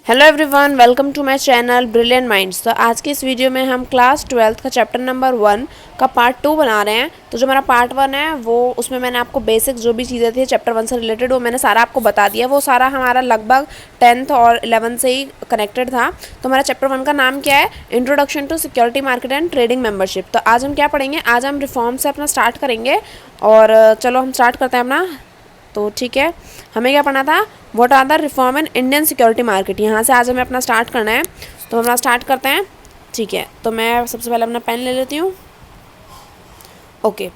Hello everyone, welcome to my channel Brilliant Minds. तो आज की इस वीडियो में हम क्लास 12th का चैप्टर नंबर 1 का पार्ट 2 बना रहे हैं। तो जो मेरा पार्ट 1 है वो उसमें मैंने आपको बेसिक जो भी चीज़ें थी चैप्टर 1 से रिलेटेड वो मैंने सारा आपको बता दिया। वो सारा हमारा लगभग 10th और 11th से ही कनेक्टेड था। तो हमारा चैप्टर 1 का नाम क्या है? Introduction to security market and trading membership. तो आज हम क्या पढ़ेंगे? आज हम रिफॉर्म से अपना स्टार्ट करेंगे। और चलो हम स्टार्ट करते हैं अपना। तो ठीक है, हमें क्या पढ़ना था? What are the reform in Indian security market. यहाँ से आज हमें अपना स्टार्ट करना है। तो हम अपना स्टार्ट करते हैं। ठीक है, तो मैं सबसे पहले अपना पेन ले लेती हूँ। ओके,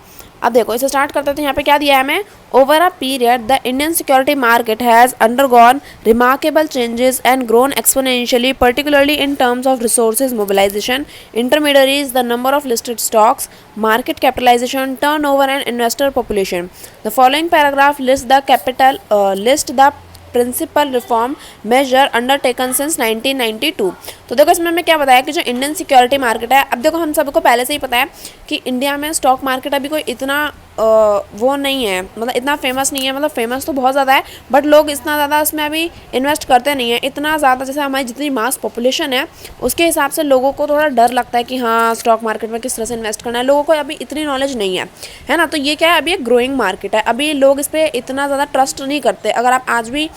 अब देखो इसे स्टार्ट करते हैं। तो यहाँ पे क्या दिया है हमें? Over a period the Indian security market has undergone remarkable changes and grown exponentially, particularly in terms of resources mobilization, intermediaries, the number of listed stocks, market capitalization, turnover and investor population. The following paragraph list the principal reform major undertaken since 1992। तो देखो इसमें हमें क्या बताया कि जो Indian security market है, अब देखो हम सबको पहले से ही पता है कि इंडिया में स्टॉक मार्केट अभी कोई इतना वो नहीं है, मतलब इतना फेमस नहीं है। मतलब फेमस तो बहुत ज़्यादा है बट लोग इतना ज़्यादा इसमें अभी इन्वेस्ट करते नहीं है इतना ज़्यादा। जैसे हमारी जितनी मास पॉपुलेशन है उसके हिसाब से लोगों को थोड़ा डर लगता है कि हाँ स्टॉक मार्केट में किस तरह से इन्वेस्ट करना है। लोगों को अभी इतनी नॉलेज नहीं है ना। तो ये क्या है, अभी एक ग्रोइंग मार्केट है। अभी लोग इस पर इतना ज़्यादा ट्रस्ट नहीं करते। अगर आप आज भी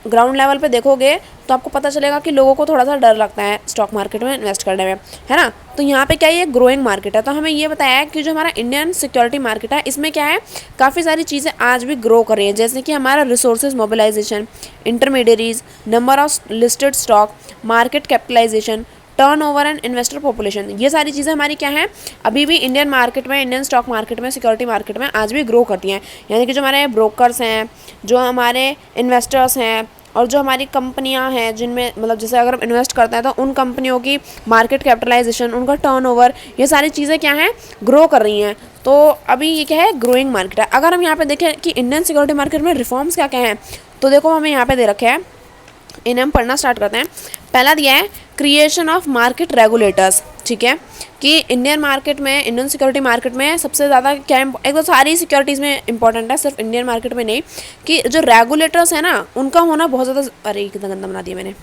ग्राउंड लेवल पे देखोगे तो आपको पता चलेगा कि लोगों को थोड़ा सा डर लगता है स्टॉक मार्केट में इन्वेस्ट करने में, है ना। तो यहाँ पे क्या है, ये ग्रोइंग मार्केट है। तो हमें ये बताया है कि जो हमारा इंडियन सिक्योरिटी मार्केट है इसमें क्या है, काफ़ी सारी चीज़ें आज भी ग्रो कर रही हैं। जैसे कि हमारा resources mobilisation, intermediaries, number of listed stock, market capitalisation, turnover and investor population. ये सारी चीज़ें हमारी क्या हैं, अभी भी इंडियन मार्केट में, इंडियन स्टॉक मार्केट में, सिक्योरिटी मार्केट में आज भी ग्रो करती हैं। यानी कि जो हमारे ब्रोकर्स हैं, जो हमारे इन्वेस्टर्स हैं और जो हमारी कंपनियां हैं जिनमें मतलब जैसे अगर हम इन्वेस्ट करते हैं तो उन कंपनियों की मार्केट कैपिटलाइजेशन, उनका टर्नओवर, ये सारी चीज़ें क्या हैं, ग्रो कर रही हैं। तो अभी ये क्या है, ग्रोइंग मार्केट है। अगर हम यहाँ पे देखें कि इंडियन सिक्योरिटी मार्केट में रिफॉर्म्स क्या क्या हैं, तो देखो हमें यहाँ पे दे रखे हैं, इन्हें हम पढ़ना स्टार्ट करते हैं। पहला दिया है क्रिएशन ऑफ मार्केट रेगुलेटर्स। ठीक है, कि इंडियन मार्केट में, इंडियन सिक्योरिटी मार्केट में सबसे ज़्यादा क्या है, एक तो सारी सिक्योरिटीज़ में इंपॉर्टेंट है, सिर्फ इंडियन मार्केट में नहीं, कि जो रेगुलेटर्स है ना उनका होना बहुत ज़्यादा, अरे कितना गंदा बना दिया मैंने,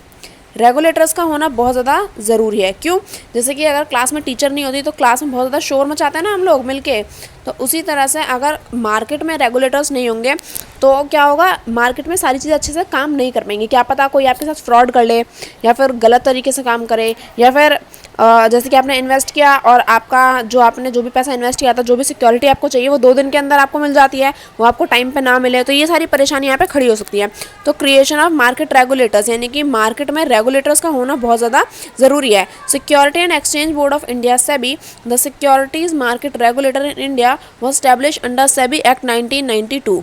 रेगुलेटर्स का होना बहुत ज़्यादा ज़रूरी है। क्यों? जैसे कि अगर क्लास में टीचर नहीं होती तो क्लास में बहुत ज़्यादा शोर मचाते हैं ना हम लोग मिलके, तो उसी तरह से अगर मार्केट में रेगुलेटर्स नहीं होंगे तो क्या होगा, मार्केट में सारी चीज़ें अच्छे से काम नहीं कर पाएंगी। क्या पता कोई आपके साथ फ्रॉड कर ले या फिर गलत तरीके से काम करे, या फिर जैसे कि आपने इन्वेस्ट किया और आपका आपने जो भी पैसा इन्वेस्ट किया था, जो भी सिक्योरिटी आपको चाहिए वो 2 दिन के अंदर आपको मिल जाती है, वो आपको टाइम पे ना मिले, तो ये सारी परेशानी यहाँ पे खड़ी हो सकती है। तो क्रिएशन ऑफ मार्केट रेगुलेटर्स, यानी कि मार्केट में रेगुलेटर्स का होना बहुत ज़्यादा ज़रूरी है। Security and exchange board of India SEBI, the securities market regulator in India was established under SEBI Act 1992।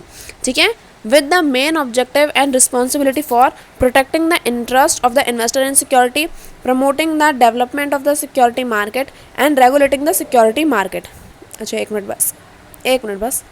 ठीक है, with the main objective and responsibility for protecting the interest of the investor in security, promoting the development of the security market and regulating the security market। अच्छा एक minute बस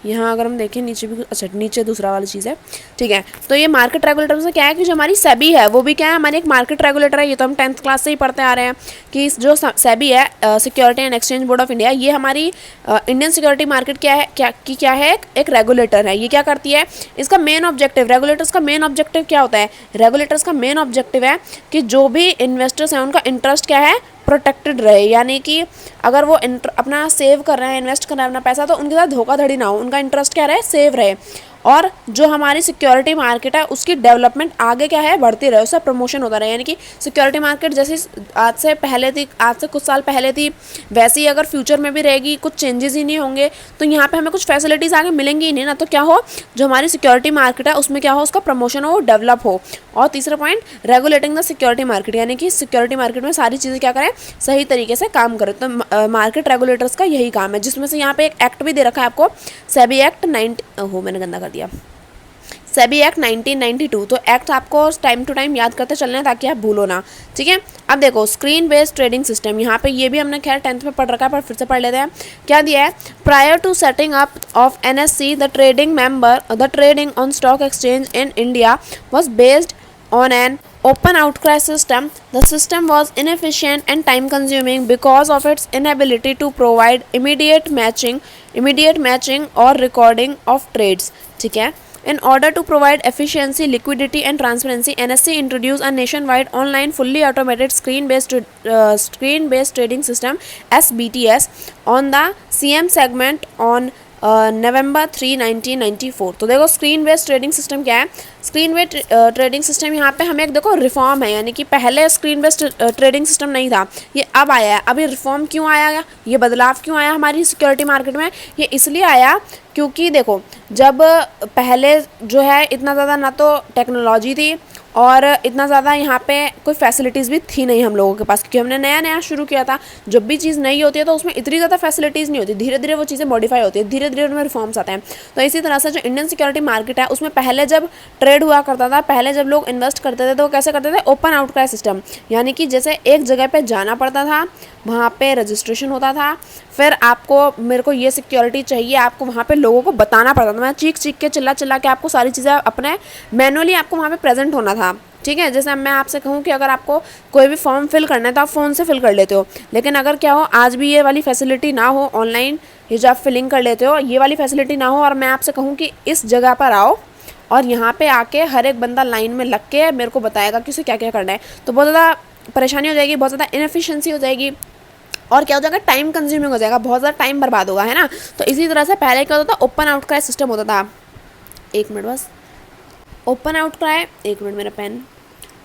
यहाँ अगर हम देखें नीचे भी, अच्छा नीचे दूसरा वाली चीज़ है। ठीक है, तो ये मार्केट रेगुलेटर से क्या है कि जो हमारी सेबी है वो भी क्या है, हमारी एक मार्केट रेगुलेटर है। ये तो हम 10th क्लास से ही पढ़ते आ रहे हैं कि जो सेबी है, security and exchange board of India, ये हमारी इंडियन सिक्योरिटी मार्केट क्या है, एक रेगुलेटर है। ये क्या करती है, इसका मेन ऑब्जेक्टिव, रेगुलेटर्स का मेन ऑब्जेक्टिव क्या होता है? रेगुलेटर्स का मेन ऑब्जेक्टिव है कि जो भी इन्वेस्टर्स हैं उनका इंटरेस्ट क्या है, प्रोटेक्टेड रहे। यानी कि अगर वो अपना सेव कर रहे हैं, इन्वेस्ट कर रहे हैं अपना पैसा, तो उनके साथ धोखाधड़ी ना हो, उनका इंटरेस्ट क्या रहे, सेव रहे। और जो हमारी सिक्योरिटी मार्केट है उसकी डेवलपमेंट आगे क्या है, बढ़ती रहे, उसका प्रमोशन होता रहे। यानी कि सिक्योरिटी मार्केट जैसी आज से कुछ साल पहले थी वैसे ही अगर फ्यूचर में भी रहेगी, कुछ चेंजेस ही नहीं होंगे, तो यहाँ पे हमें कुछ फैसिलिटीज़ आगे मिलेंगी ही नहीं ना। तो क्या हो, जो हमारी सिक्योरिटी मार्केट है उसमें क्या हो, उसका प्रमोशन हो, डेवलप हो। और तीसरा point, regulating the security market, यानी कि सिक्योरिटी मार्केट में सारी चीज़ें क्या करें, सही तरीके से काम करें। तो मार्केट रेगुलेटर्स का यही काम है, जिसमें से यहाँ पे एक एक्ट भी दे रखा है आपको, सेबी एक्ट मैंने गंदा कर दिया, सेबी एक्ट 1992। तो एक्ट आपको टाइम टू टाइम याद करते चलना है ताकि आप भूलो ना। ठीक है, अब देखो स्क्रीन बेस्ड ट्रेडिंग सिस्टम, यहाँ पे ये भी हमने खैर 10th में पढ़ रखा है पर फिर से पढ़ लेते हैं। क्या दिया है, prior to setting up of NSE the trading on stock exchange in India was based on an open outcry system. The system was inefficient and time consuming because of its inability to provide immediate matching or recording of trades। ठीक है, In order to provide efficiency, liquidity, and transparency, NSE introduced a nationwide online fully automated screen-based trading system (SBTS) on the CM segment on November 3, 1994। तो देखो screen based trading system क्या है। Screen based trading system यहाँ पे हमें एक देखो reform है, यानी कि पहले स्क्रीन बेस्ड ट्रेडिंग सिस्टम नहीं था, ये अब आया है। अभी रिफॉर्म क्यों आया, ये बदलाव क्यों आया हमारी सिक्योरिटी मार्केट में, ये इसलिए आया क्योंकि देखो जब पहले जो है इतना ज़्यादा ना तो टेक्नोलॉजी थी और इतना ज़्यादा यहाँ पे कोई फैसिलिटीज़ भी थी नहीं हम लोगों के पास, क्योंकि हमने नया नया शुरू किया था। जब भी चीज़ नई होती है तो उसमें इतनी ज़्यादा फैसिलिटीज़ नहीं होती, धीरे धीरे वो चीज़ें मॉडिफाई होती है, धीरे धीरे उनमें रिफॉर्म्स आते हैं। तो इसी तरह से जो इंडियन सिक्योरिटी मार्केट है उसमें पहले जब ट्रेड हुआ करता था, पहले जब लोग इन्वेस्ट करते थे तो वो कैसे करते थे, ओपन आउटक्राई सिस्टम, यानी कि जैसे एक जगह पर जाना पड़ता था, वहाँ पे रजिस्ट्रेशन होता था, फिर आपको मेरे को ये सिक्योरिटी चाहिए, आपको वहाँ पे लोगों को बताना पड़ता था, मैं चीख के चिल्ला के आपको सारी चीज़ें अपने मैनुअली आपको वहाँ पे प्रेजेंट होना था। ठीक है, जैसे मैं आपसे कहूँ कि अगर आपको कोई भी फॉर्म फिल करना है तो आप फ़ोन से फिल कर लेते हो, लेकिन अगर क्या हो आज भी ये वाली फैसिलिटी ना हो, ऑनलाइन ये जो आप फिलिंग कर लेते हो ये वाली फैसिलिटी ना हो, और मैं आपसे कहूँ कि इस जगह पर आओ और यहाँ पे आके हर एक बंदा लाइन में लग के मेरे को बताएगा कि उसे क्या क्या करना है, तो बहुत ज़्यादा परेशानी हो जाएगी, बहुत ज़्यादा इनएफिशिएंसी हो जाएगी, और क्या हो जाएगा, टाइम कंज्यूमिंग हो जाएगा, बहुत ज़्यादा टाइम बर्बाद होगा, है ना। तो इसी तरह से पहले क्या होता था, ओपन आउटक्राई सिस्टम होता था। एक मिनट बस, ओपन आउटक्राई, एक मिनट मेरा पेन।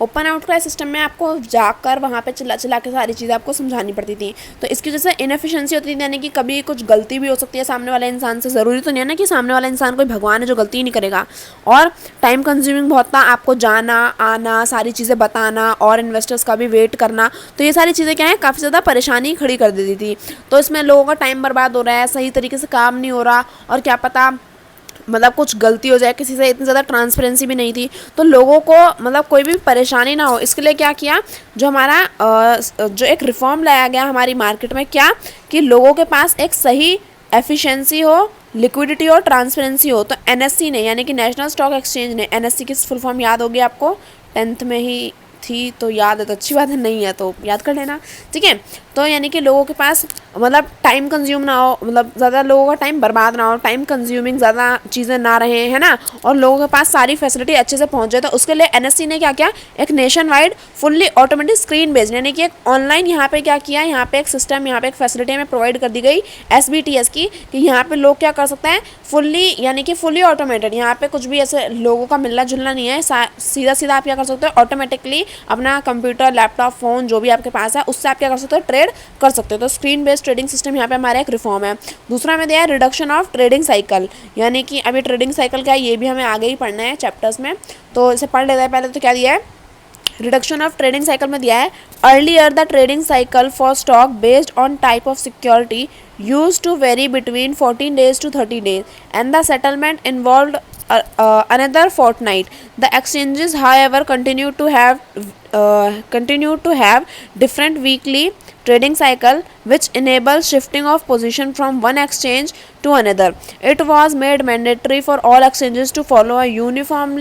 ओपन आउटक्राई सिस्टम में आपको जाकर वहाँ पे चिल्ला के सारी चीज़ें आपको समझानी पड़ती थी, तो इसकी वजह से इनएफिशिएंसी होती थी, यानी कि कभी कुछ गलती भी हो सकती है सामने वाले इंसान से। ज़रूरी तो नहीं है ना कि सामने वाला इंसान कोई भगवान है जो गलती ही नहीं करेगा। और टाइम कंज्यूमिंग बहुत था, आपको जाना आना, सारी चीज़ें बताना और इन्वेस्टर्स का भी वेट करना, तो ये सारी चीज़ें क्या है काफ़ी ज़्यादा परेशानी खड़ी कर देती थी। तो इसमें लोगों का टाइम बर्बाद हो रहा है, सही तरीके से काम नहीं हो रहा, और क्या पता मतलब कुछ गलती हो जाए किसी से, इतनी ज़्यादा ट्रांसपेरेंसी भी नहीं थी, तो लोगों को मतलब कोई भी परेशानी ना हो, इसके लिए क्या किया, जो हमारा जो एक रिफॉर्म लाया गया हमारी मार्केट में, क्या कि लोगों के पास एक सही एफिशिएंसी हो, लिक्विडिटी और ट्रांसपेरेंसी हो। तो एनएससी ने, यानी कि नेशनल स्टॉक एक्सचेंज ने, एनएससी की फुल फॉर्म याद होगी आपको, 10th में ही थी तो याद है तो अच्छी बात है, नहीं है तो याद कर लेना, ठीक है। तो यानी कि लोगों के पास मतलब टाइम कंज्यूम ना हो, मतलब ज़्यादा लोगों का टाइम बर्बाद ना हो, टाइम कंज्यूमिंग ज़्यादा चीज़ें ना रहे, है ना, और लोगों के पास सारी फैसिलिटी अच्छे से पहुंच जाए। तो उसके लिए एनएससी ने क्या किया, एक nation wide fully automatic screen based, यानी कि एक ऑनलाइन यहाँ पे क्या किया, यहाँ पे एक सिस्टम, यहाँ पे एक फैसिलिटी हमें प्रोवाइड कर दी गई SBTS की, कि यहाँ पे लोग क्या कर सकते हैं, फुल्ली यानी कि फुल्ली ऑटोमेटेड, यहाँ पे कुछ भी ऐसे लोगों का मिलना जुलना नहीं है, सीधा सीधा आप क्या कर सकते हो, ऑटोमेटिकली अपना कंप्यूटर, लैपटॉप, फ़ोन जो भी आपके पास है उससे आप क्या कर सकते हो, ट्रेड कर सकते हो। तो स्क्रीन बेस्ड ट्रेडिंग सिस्टम यहाँ पे हमारा एक रिफॉर्म है। दूसरा हमें दिया है रिडक्शन ऑफ ट्रेडिंग साइकिल, यानी कि अभी ट्रेडिंग साइकिल क्या है ये भी हमें आगे ही पढ़ना है चैप्टर्स में, तो इसे पढ़ लेते हैं पहले। तो क्या दिया है, रिडक्शन ऑफ ट्रेडिंग साइकिल में दिया है, earlier the trading cycle for stock based on type of security use to vary between 14 days to 30 days and the settlement involved another fortnight. The exchanges however continue to have different weekly trading cycle which enables shifting of position from one exchange to another. It was made mandatory for all exchanges to follow a uniform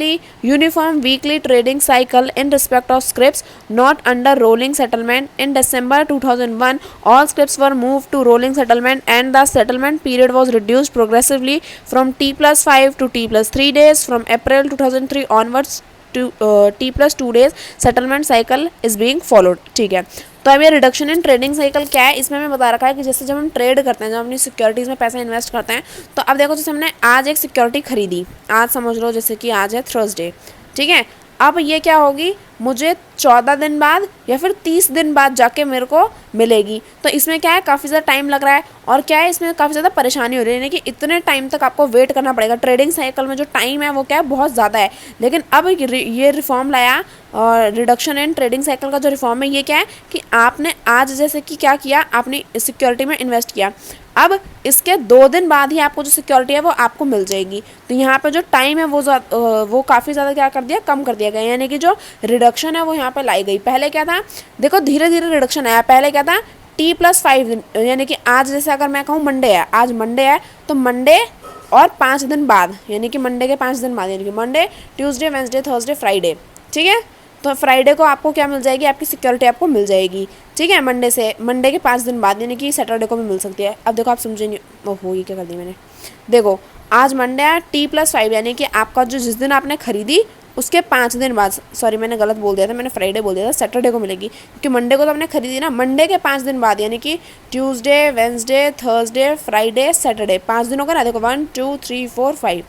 weekly trading cycle in respect of scrips not under rolling settlement. In December 2001, all scrips were moved to rolling settlement and the settlement period was reduced progressively from T+5 to T+3 days. From April 2003 onwards to T+2 days settlement cycle is being followed। ठीक है, तो अब ये reduction in trading cycle क्या है, इसमें हमें बता रखा है कि जैसे जब हम ट्रेड करते हैं, जब अपनी सिक्योरिटीज़ में पैसा इन्वेस्ट करते हैं, तो अब देखो जैसे हमने आज एक सिक्योरिटी खरीदी, आज समझ लो जैसे कि आज है थर्सडे, ठीक है, अब ये क्या होगी, मुझे 14 दिन बाद या फिर 30 दिन बाद जाके मेरे को मिलेगी। तो इसमें क्या है, काफ़ी ज़्यादा टाइम लग रहा है, और क्या है इसमें काफ़ी ज़्यादा परेशानी हो रही है, यानी कि इतने टाइम तक आपको वेट करना पड़ेगा। ट्रेडिंग साइकिल में जो टाइम है वो क्या है, बहुत ज़्यादा है। लेकिन अब ये रिफॉर्म लाया, और रिडक्शन इन ट्रेडिंग साइकिल का जो रिफॉर्म है ये क्या है कि आपने आज जैसे कि क्या किया, आपने सिक्योरिटी में इन्वेस्ट किया, अब इसके 2 दिन बाद ही आपको जो सिक्योरिटी है वो आपको मिल जाएगी। तो यहाँ पे जो टाइम है वो काफ़ी ज़्यादा क्या कर दिया, कम कर दिया गया, यानी कि जो रिडक्शन है वो यहाँ पे लाई गई। पहले क्या था, देखो धीरे धीरे रिडक्शन आया। पहले क्या था, T+5 दिन, यानी कि आज जैसे अगर मैं कहूँ मंडे है, आज मंडे है तो मंडे और 5 दिन बाद, यानी कि मंडे के 5 दिन बाद, यानी कि Monday, Tuesday, Wednesday, Thursday, Friday, ठीक है। तो फ्राइडे को आपको क्या मिल जाएगी, आपकी सिक्योरिटी आपको मिल जाएगी, ठीक है, मंडे के 5 दिन बाद, यानी कि सैटरडे को भी मिल सकती है। अब देखो आप समझेंगे, ओहो ये क्या कर दिया मैंने, देखो आज मंडे है, T+5 यानी कि आपका जो जिस दिन आपने खरीदी उसके 5 दिन बाद, सॉरी मैंने गलत बोल दिया था, मैंने फ्राइडे बोल दिया था, सैटरडे को मिलेगी क्योंकि मंडे को तो हमने खरीदी ना, मंडे के 5 दिन बाद यानी कि Tuesday, Wednesday, Thursday, Friday, Saturday, 5 दिन होगा ना, देखो 1 2 3 4 5,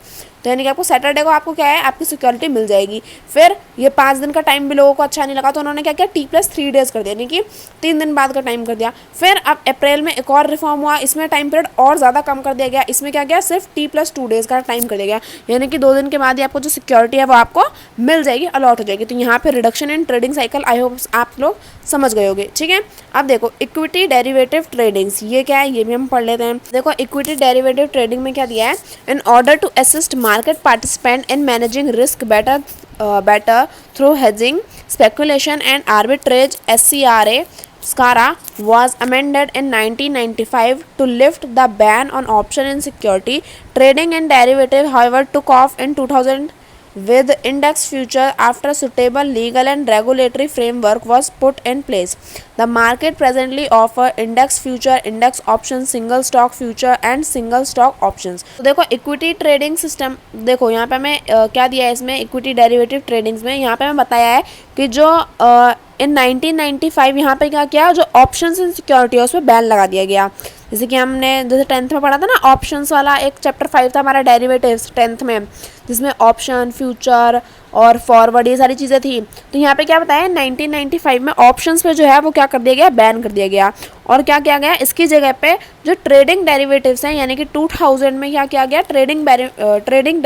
तो यानी कि आपको सैटरडे को आपको क्या है, आपकी सिक्योरिटी मिल जाएगी। फिर ये 5 दिन का टाइम भी लोगों को अच्छा नहीं लगा तो उन्होंने क्या किया, T+3 डेज कर दिया, यानी कि 3 दिन बाद का टाइम कर दिया। फिर अब अप्रैल में एक और रिफॉर्म हुआ, इसमें टाइम पीरियड और ज़्यादा कम कर दिया गया, इसमें क्या गया, सिर्फ T+2 डेज का टाइम कर दिया गया, यानी कि 2 दिन के बाद ही आपको जो सिक्योरिटी है वो आपको मिल जाएगी, अलॉट हो जाएगी। तो यहाँ पे reduction in trading cycle I hope आप लोग समझ गए होंगे, ठीक है। अब देखो इक्विटी डेरिवेटिव ट्रेडिंग्स, ये क्या है ये भी हम पढ़ लेते हैं। देखो इक्विटी डेरिवेटिव ट्रेडिंग में क्या दिया है, in order to assist market participant in managing risk better through hedging, speculation and arbitrage, SCRA was amended in 1995 to lift the ban on option in security trading and derivative, however took off in 2000 with index future after suitable legal and regulatory framework was put in place. The market presently offer index future, index options, single stock future and single stock options. तो देखो equity trading system, देखो यहाँ पे हमें क्या दिया है इसमें, इक्विटी डेरिवेटिव ट्रेडिंग्स में यहाँ पे हमें बताया है कि जो इन 1995 यहाँ पे क्या किया, जो ऑप्शंस इन सिक्योरिटी है उसमें बैन लगा दिया गया। जैसे कि हमने जैसे 10th में पढ़ा था ना, ऑप्शंस वाला एक चैप्टर 5 था हमारा डेरिवेटिव्स 10th में, जिसमें ऑप्शन, फ्यूचर और फॉरवर्ड ये सारी चीज़ें थी। तो यहाँ पे क्या बताया, 1995 में ऑप्शंस पे जो है वो क्या कर दिया गया, बैन कर दिया गया। और क्या किया गया, इसकी जगह पे जो ट्रेडिंग डेरिवेटिव्स हैं, यानी कि 2000 में क्या किया गया, ट्रेडिंग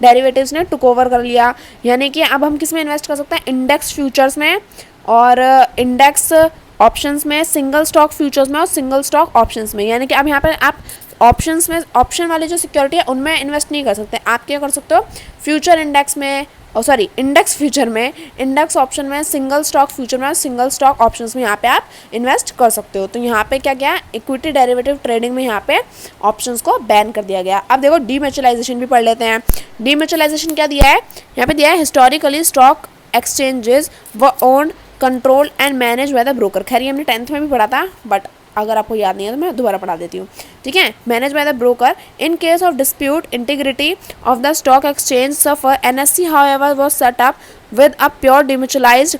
डेरिवेटिव्स ने टुक ओवर कर लिया। यानी कि अब हम किस में इन्वेस्ट कर सकते हैं, इंडेक्स फ्यूचर्स में और इंडेक्स ऑप्शंस में, सिंगल स्टॉक फ्यूचर्स में और सिंगल स्टॉक ऑप्शंस में। यानी कि अब यहाँ पर आप ऑप्शंस में, ऑप्शन वाली जो सिक्योरिटी है उनमें इन्वेस्ट नहीं कर सकते, आप क्या कर सकते हो, फ्यूचर इंडेक्स में, सॉरी इंडेक्स फ्यूचर में, इंडेक्स ऑप्शन में, सिंगल स्टॉक फ्यूचर में और सिंगल स्टॉक ऑप्शंस में यहाँ पे आप इन्वेस्ट कर सकते हो। तो यहाँ पे क्या क्या, इक्विटी डेरिवेटिव ट्रेडिंग में यहाँ पे ऑप्शंस को बैन कर दिया गया। अब देखो डीम्यूचुअलाइजेशन भी पढ़ लेते हैं। डीम्यूचुअलाइजेशन क्या दिया है, यहाँ पे दिया है हिस्टोरिकली स्टॉक एक्सचेंजेस व owned, control and manage by the broker. खैर ये हमने 10th में भी पढ़ा था, बट अगर आपको याद नहीं है तो मैं दोबारा पढ़ा देती हूँ, ठीक है। Manage by the broker in case of dispute integrity of the stock exchange suffer, NSE however was set up with a pure demutualized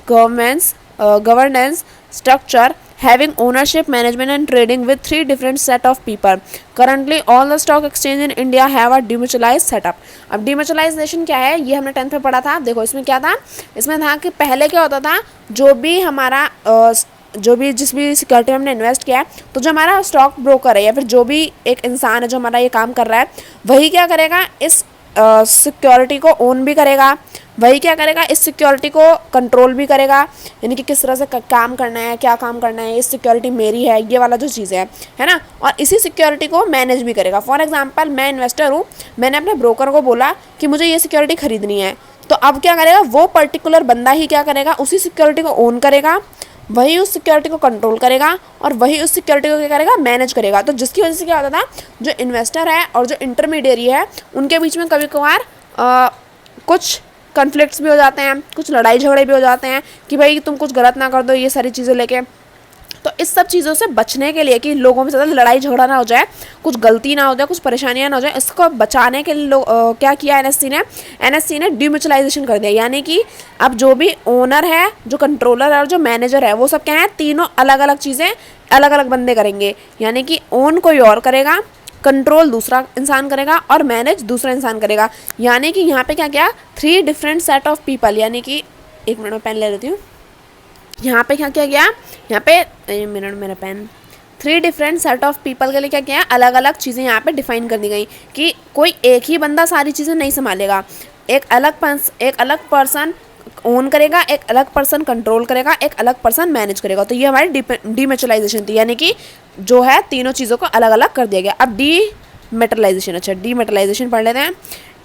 governance structure having ownership, management and trading with 3 different set of people. Currently all the stock exchange in India have a demutualized setup. अब demutualization क्या है, ये हमने 10th में पढ़ा था। देखो इसमें क्या था, इसमें था कि पहले क्या होता था, जो भी हमारा जिस भी सिक्योरिटी में हमने इन्वेस्ट किया है, तो जो हमारा स्टॉक ब्रोकर है या फिर जो भी एक इंसान है जो हमारा ये काम कर रहा है, वही क्या करेगा, इस सिक्योरिटी को ओन भी करेगा, वही क्या करेगा, इस सिक्योरिटी को कंट्रोल भी करेगा, यानी कि किस तरह से काम करना है, क्या काम करना है, इस सिक्योरिटी मेरी है, ये वाला जो चीज़ है ना, और इसी सिक्योरिटी को मैनेज भी करेगा। फॉर एग्जांपल मैं इन्वेस्टर हूँ, मैंने अपने ब्रोकर को बोला कि मुझे ये सिक्योरिटी खरीदनी है, तो अब क्या करेगा, वो पर्टिकुलर बंदा ही क्या करेगा, उसी सिक्योरिटी को ओन करेगा, वही उस सिक्योरिटी को कंट्रोल करेगा और वही उस सिक्योरिटी को क्या करेगा, मैनेज करेगा। तो जिसकी वजह से क्या होता था, जो इन्वेस्टर है और जो इंटरमीडिएरी है उनके बीच में कभी कभार कुछ कन्फ्लिक्ट्स भी हो जाते हैं, कुछ लड़ाई झगड़े भी हो जाते हैं कि भाई तुम कुछ गलत ना कर दो, ये सारी चीज़ें लेके। तो इस सब चीज़ों से बचने के लिए कि लोगों में ज़्यादा लड़ाई झगड़ा ना हो जाए, कुछ गलती ना हो जाए, कुछ परेशानियां ना हो जाए, इसको बचाने के लिए क्या किया एनएससी ने डीम्यूचुअलाइजेशन कर दिया। यानी कि अब जो भी ओनर है, जो कंट्रोलर है और जो मैनेजर है, वो सब क्या है, तीनों अलग अलग चीज़ें अलग अलग बंदे करेंगे। यानी कि ओन कोई और करेगा, कंट्रोल दूसरा इंसान करेगा और मैनेज दूसरा इंसान करेगा। यानी कि यहाँ पे क्या क्या, 3 डिफरेंट सेट ऑफ पीपल, यानी कि 1 मिनट में पेन ले लेती हूँ। यहाँ पे क्या किया गया, यहाँ पे मेरा pen, 3 different set of people के लिए क्या किया, अलग अलग चीज़ें यहाँ पे डिफाइन कर दी गई कि कोई एक ही बंदा सारी चीज़ें नहीं संभालेगा, एक अलग पर्सन ओन करेगा, एक अलग पर्सन कंट्रोल करेगा, एक अलग पर्सन मैनेज करेगा। तो ये हमारी डीम्यूचुअलाइजेशन थी, यानी कि जो है तीनों चीज़ों को अलग अलग कर दिया गया। अब डीमेटलाइजेशन, अच्छा डीमेटलाइजेशन पढ़ लेते हैं।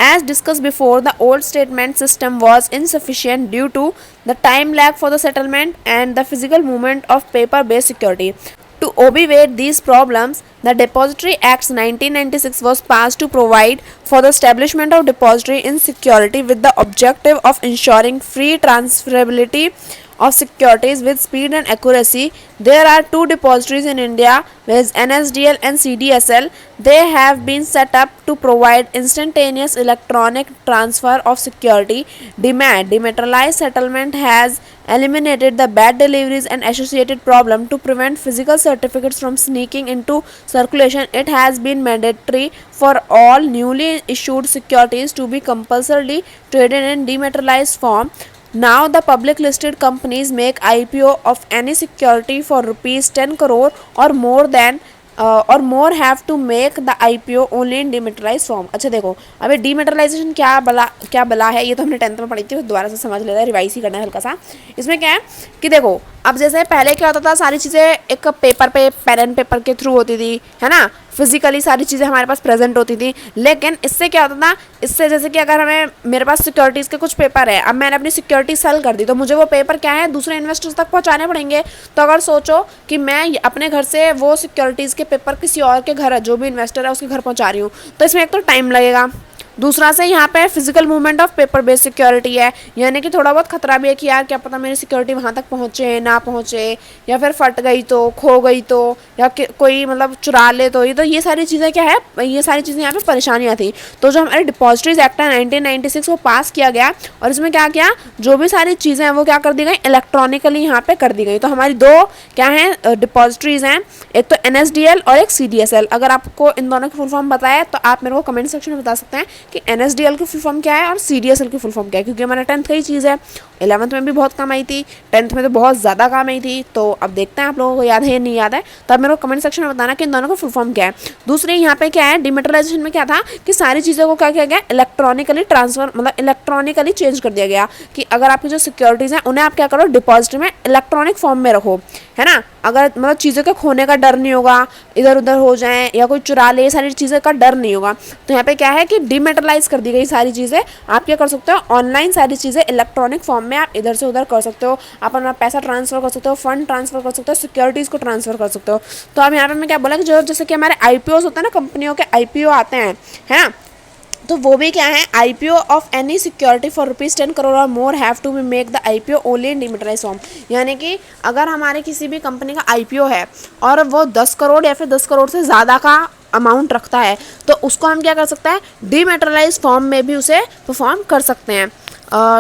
As discussed before, the old statement system was insufficient due to the time lag for the settlement and the physical movement of paper-based security. To obviate these problems, the Depository Acts 1996 was passed to provide for the establishment of depository in security with the objective of ensuring free transferability of securities with speed and accuracy. There are two depositories in India, which is NSDL and CDSL. They have been set up to provide instantaneous electronic transfer of security. Dematerialized settlement has eliminated the bad deliveries and associated problem. To prevent physical certificates from sneaking into circulation, it has been mandatory for all newly issued securities to be compulsorily traded in dematerialized form. Now the public listed companies make IPO of any security for rupees 10 crore or more than or more have to make the IPO only in dematerialize form. अच्छा देखो, अभी डीमेटरलाइजेशन क्या बला है, ये तो हमने 10th में पढ़ी थी, दोबारा से समझ लेना है, रिवाइज ही करना है हल्का सा। इसमें क्या है कि देखो, अब जैसे पहले क्या होता था, सारी चीज़ें एक पेपर पे पेन एंड पेपर के थ्रू होती थी, है ना, फिजिकली सारी चीज़ें हमारे पास प्रेजेंट होती थी। लेकिन इससे क्या होता था, इससे जैसे कि अगर हमें मेरे पास सिक्योरिटीज़ के कुछ पेपर है, अब मैंने अपनी सिक्योरिटी सेल कर दी, तो मुझे वो पेपर क्या है दूसरे इन्वेस्टर्स तक पहुंचाने पड़ेंगे। तो अगर सोचो कि मैं अपने घर से वो सिक्योरिटीज़ के पेपर किसी और के घर, जो भी इन्वेस्टर है उसके घर पहुँचा रही हूँ, तो इसमें एक तो टाइम लगेगा, दूसरा से यहाँ पे physical movement of paper based security है, यानी कि थोड़ा बहुत खतरा भी है कि यार क्या पता मेरी सिक्योरिटी वहाँ तक पहुँचे ना पहुँचे, या फिर फट गई तो, खो गई तो, या कोई मतलब चुरा ले तो। ये सारी चीज़ें क्या है, ये सारी चीज़ें यहाँ पे परेशानियाँ थी। तो जो हमारे डिपॉजिटरीज एक्ट है 1996 वो पास किया गया, और इसमें क्या किया, जो भी सारी चीज़ें हैं वो क्या कर दी गई, इलेक्ट्रॉनिकली यहाँ पे कर दी गई। तो हमारी दो क्या हैं डिपॉजिटरीज हैं, एक तो NSDL और एक CDSL। अगर आपको इन दोनों की फुल फॉर्म बताया तो आप मेरे को कमेंट सेक्शन में बता सकते हैं कि NSDL की फुल फॉर्म क्या है और CDSL की फुल फॉर्म क्या है, क्योंकि हमारा 10th का ही चीज़ है। 11th में भी बहुत काम आई थी, 10th में तो बहुत ज़्यादा काम आई थी। तो अब देखते हैं आप लोगों को याद है या नहीं याद है, तो आप मेरे को कमेंट सेक्शन में बताना कि इन दोनों का फुल फॉर्म क्या है। दूसरी यहाँ पे क्या है, डिमेटराइजेशन में क्या था कि सारी चीज़ों को क्या किया गया, इलेक्ट्रॉनिकली ट्रांसफर, मतलब इलेक्ट्रॉनिकली चेंज कर दिया गया कि अगर आपकी जो सिक्योरिटीज़ हैं उन्हें आप क्या करो, डिपॉजिट में इलेक्ट्रॉनिक फॉर्म में रखो, है ना। अगर मतलब चीज़ों के खोने का डर नहीं होगा, इधर उधर हो जाए या कोई चुरा ले, सारी चीज़ें का डर नहीं होगा। तो यहाँ पे क्या है कि डिमेटरलाइज कर दी गई सारी चीज़ें। आप क्या कर सकते हो, ऑनलाइन सारी चीज़ें इलेक्ट्रॉनिक फॉर्म में आप इधर से उधर कर सकते हो, आप अपना पैसा ट्रांसफ़र कर सकते हो, फंड ट्रांसफ़र कर सकते हो, सिक्योरिटीज़ को ट्रांसफ़र कर सकते हो। तो अब यहाँ पे मैं क्या बोला कि जो जैसे कि हमारे IPOs होते हैं ना, कंपनियों के IPO आते हैं, है ना, तो वो भी क्या है, IPO of any security for rupees 10 crore or more have to be make the IPO only in dematerialize form. यानी कि अगर हमारे किसी भी कंपनी का IPO है और वो 10 करोड़ या फिर 10 करोड़ से ज़्यादा का अमाउंट रखता है, तो उसको हम क्या कर सकते हैं, डिमेटरलाइज फॉर्म में भी उसे परफॉर्म कर सकते हैं।